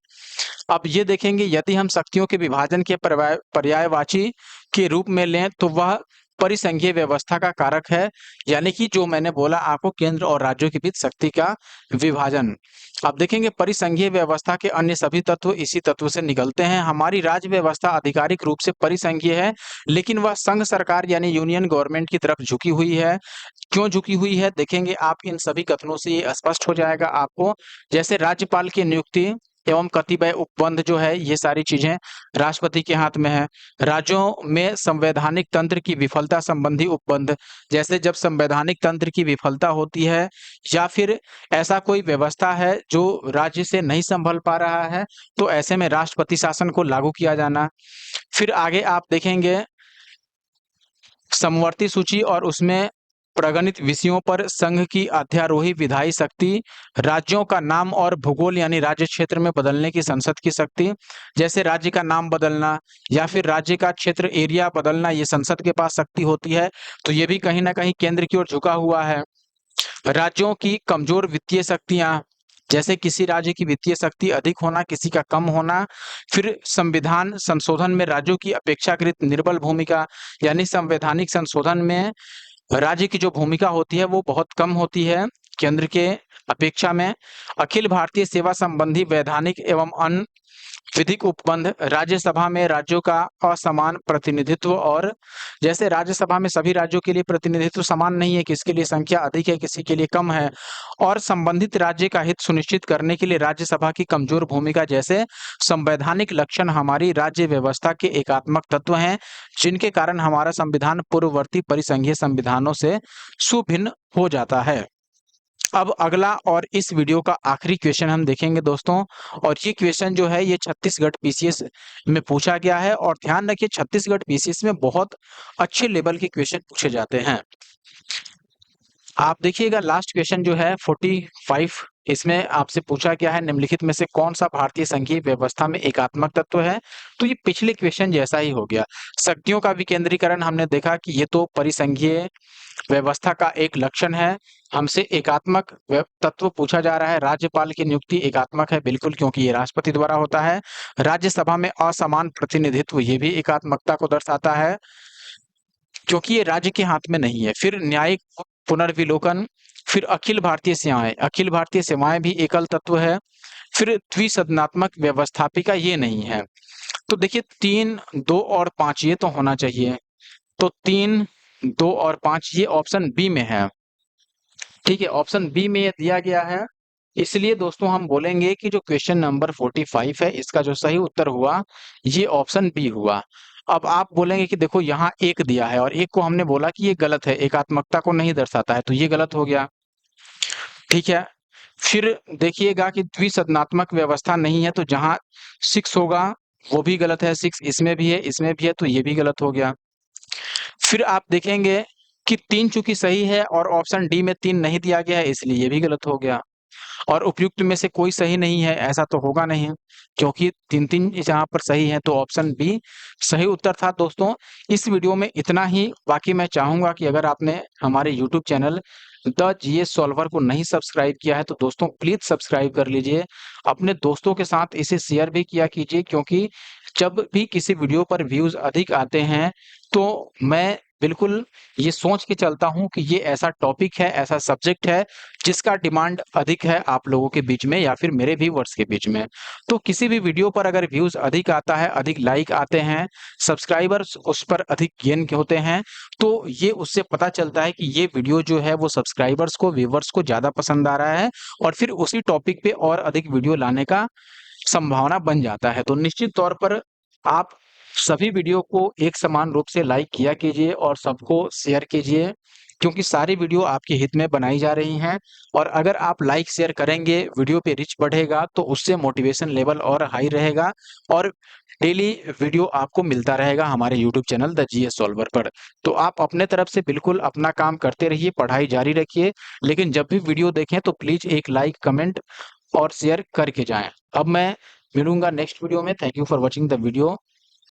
अब ये देखेंगे यदि हम शक्तियों के विभाजन के पर्यायवाची के रूप में लें तो वह परिसंघीय व्यवस्था का कारक है, यानी कि जो मैंने बोला आपको केंद्र और राज्यों के बीच शक्ति का विभाजन। अब देखेंगे परिसंघीय व्यवस्था के अन्य सभी तत्व इसी तत्व से निकलते हैं। हमारी राज्य व्यवस्था आधिकारिक रूप से परिसंघीय है, लेकिन वह संघ सरकार यानी यूनियन गवर्नमेंट की तरफ झुकी हुई है। क्यों झुकी हुई है देखेंगे आप, इन सभी कथनों से ये स्पष्ट हो जाएगा आपको। जैसे राज्यपाल की नियुक्ति एवं कतिपय उपबंध जो है, ये सारी चीजें राष्ट्रपति के हाथ में है। राज्यों में संवैधानिक तंत्र की विफलता संबंधी उपबंध, जैसे जब संवैधानिक तंत्र की विफलता होती है या फिर ऐसा कोई व्यवस्था है जो राज्य से नहीं संभल पा रहा है, तो ऐसे में राष्ट्रपति शासन को लागू किया जाना। फिर आगे आप देखेंगे समवर्ती सूची और उसमें प्रगणित विषयों पर संघ की अध्यारोही विधायी शक्ति, राज्यों का नाम और भूगोल यानी राज्य क्षेत्र में बदलने की संसद की शक्ति, जैसे राज्य का नाम बदलना या फिर राज्य का क्षेत्र एरिया बदलना, ये संसद के पास शक्ति होती है, तो ये भी कहीं ना कहीं केंद्र की ओर झुका हुआ है। राज्यों की कमजोर वित्तीय शक्तियां, जैसे किसी राज्य की वित्तीय शक्ति अधिक होना, किसी का कम होना। फिर संविधान संशोधन में राज्यों की अपेक्षाकृत निर्बल भूमिका, यानी संवैधानिक संशोधन में राज्य की जो भूमिका होती है वो बहुत कम होती है केंद्र के अपेक्षा में। अखिल भारतीय सेवा संबंधी वैधानिक एवं अन्य विधिक उपबंध, राज्यसभा में राज्यों का असमान प्रतिनिधित्व, और जैसे राज्यसभा में सभी राज्यों के लिए प्रतिनिधित्व समान नहीं है, किसके लिए संख्या अधिक है, किसी के लिए कम है, और संबंधित राज्य का हित सुनिश्चित करने के लिए राज्यसभा की कमजोर भूमिका, जैसे संवैधानिक लक्षण हमारी राज्य व्यवस्था के एकात्मक तत्व हैं, जिनके कारण हमारा संविधान पूर्ववर्ती परिसंघीय संविधानों से सुभिन्न हो जाता है। अब अगला और इस वीडियो का आखिरी क्वेश्चन हम देखेंगे दोस्तों। और ये क्वेश्चन जो है ये छत्तीसगढ़ पीसीएस में पूछा गया है, और ध्यान रखिए छत्तीसगढ़ पीसीएस में बहुत अच्छे लेवल के क्वेश्चन पूछे जाते हैं। आप देखिएगा लास्ट क्वेश्चन जो है 45, इसमें आपसे पूछा गया है निम्नलिखित में से कौन सा भारतीय संघीय व्यवस्था में एकात्मक तत्व है। तो ये पिछले क्वेश्चन जैसा ही हो गया। शक्तियों का विकेंद्रीकरण हमने देखा कि ये तो परिसंघीय व्यवस्था का एक लक्षण है। हमसे एकात्मक तत्व पूछा जा रहा है। राज्यपाल की नियुक्ति एकात्मक है, बिल्कुल, क्योंकि ये राष्ट्रपति द्वारा होता है। राज्यसभा में असमान प्रतिनिधित्व, ये भी एकात्मकता को दर्शाता है, क्योंकि ये राज्य के हाथ में नहीं है। फिर न्यायिक पुनर्विलोकन, फिर अखिल भारतीय सेवाएं, अखिल भारतीय सेवाएं भी एकल तत्व है। फिर द्विसदनात्मक व्यवस्थापिका, ये नहीं है। तो देखिए 3, 2 और 5 ये तो होना चाहिए। तो 3, 2 और 5 ये ऑप्शन बी में है। ठीक है, ऑप्शन बी में ये दिया गया है। इसलिए दोस्तों हम बोलेंगे कि जो क्वेश्चन नंबर 45 है इसका जो सही उत्तर हुआ ये ऑप्शन बी हुआ। अब आप बोलेंगे कि देखो यहाँ एक दिया है और एक को हमने बोला कि ये गलत है, एकात्मकता को नहीं दर्शाता है, तो ये गलत हो गया। ठीक है, फिर देखिएगा कि द्विसदनात्मक व्यवस्था नहीं है, तो जहां 6 होगा वो भी गलत है। 6 इसमें भी है, इसमें भी है, तो ये भी गलत हो गया। फिर आप देखेंगे कि 3 चूंकि सही है और ऑप्शन डी में 3 नहीं दिया गया है, इसलिए ये भी गलत हो गया। और उपयुक्त में से कोई सही नहीं है, ऐसा तो होगा नहीं, क्योंकि 3-3 जहाँ पर सही है, तो ऑप्शन बी सही उत्तर था। दोस्तों इस वीडियो में इतना ही। बाकी मैं चाहूंगा कि अगर आपने हमारे YouTube channel the GS solver को नहीं सब्सक्राइब किया है तो दोस्तों प्लीज सब्सक्राइब कर लीजिए। अपने दोस्तों के साथ इसे शेयर भी किया कीजिए, क्योंकि जब भी किसी वीडियो पर व्यूज अधिक आते हैं तो मैं बिल्कुल ये सोच के चलता हूं कि ये ऐसा टॉपिक है, ऐसा सब्जेक्ट है जिसका डिमांड अधिक है आप लोगों के बीच में या फिर मेरे व्यूअर्स के बीच में। तो किसी भी वीडियो पर अगर व्यूज अधिक आता है, अधिक लाइक आते हैं, सब्सक्राइबर्स उस पर अधिक गेन होते हैं, तो ये उससे पता चलता है कि ये वीडियो जो है वो सब्सक्राइबर्स को, व्यूअर्स को ज्यादा पसंद आ रहा है, और फिर उसी टॉपिक पे और अधिक वीडियो लाने का संभावना बन जाता है। तो निश्चित तौर पर आप सभी वीडियो को एक समान रूप से लाइक किया कीजिए और सबको शेयर कीजिए, क्योंकि सारी वीडियो आपके हित में बनाई जा रही हैं। और अगर आप लाइक शेयर करेंगे, वीडियो पे रीच बढ़ेगा, तो उससे मोटिवेशन लेवल और हाई रहेगा, और डेली वीडियो आपको मिलता रहेगा हमारे YouTube channel the GS solver पर। तो आप अपने तरफ से बिल्कुल अपना काम करते रहिए, पढ़ाई जारी रखिए, लेकिन जब भी वीडियो देखें तो प्लीज एक लाइक, कमेंट और शेयर करके जाएं। अब मैं मिलूंगा नेक्स्ट वीडियो में। Thank you for watching the video.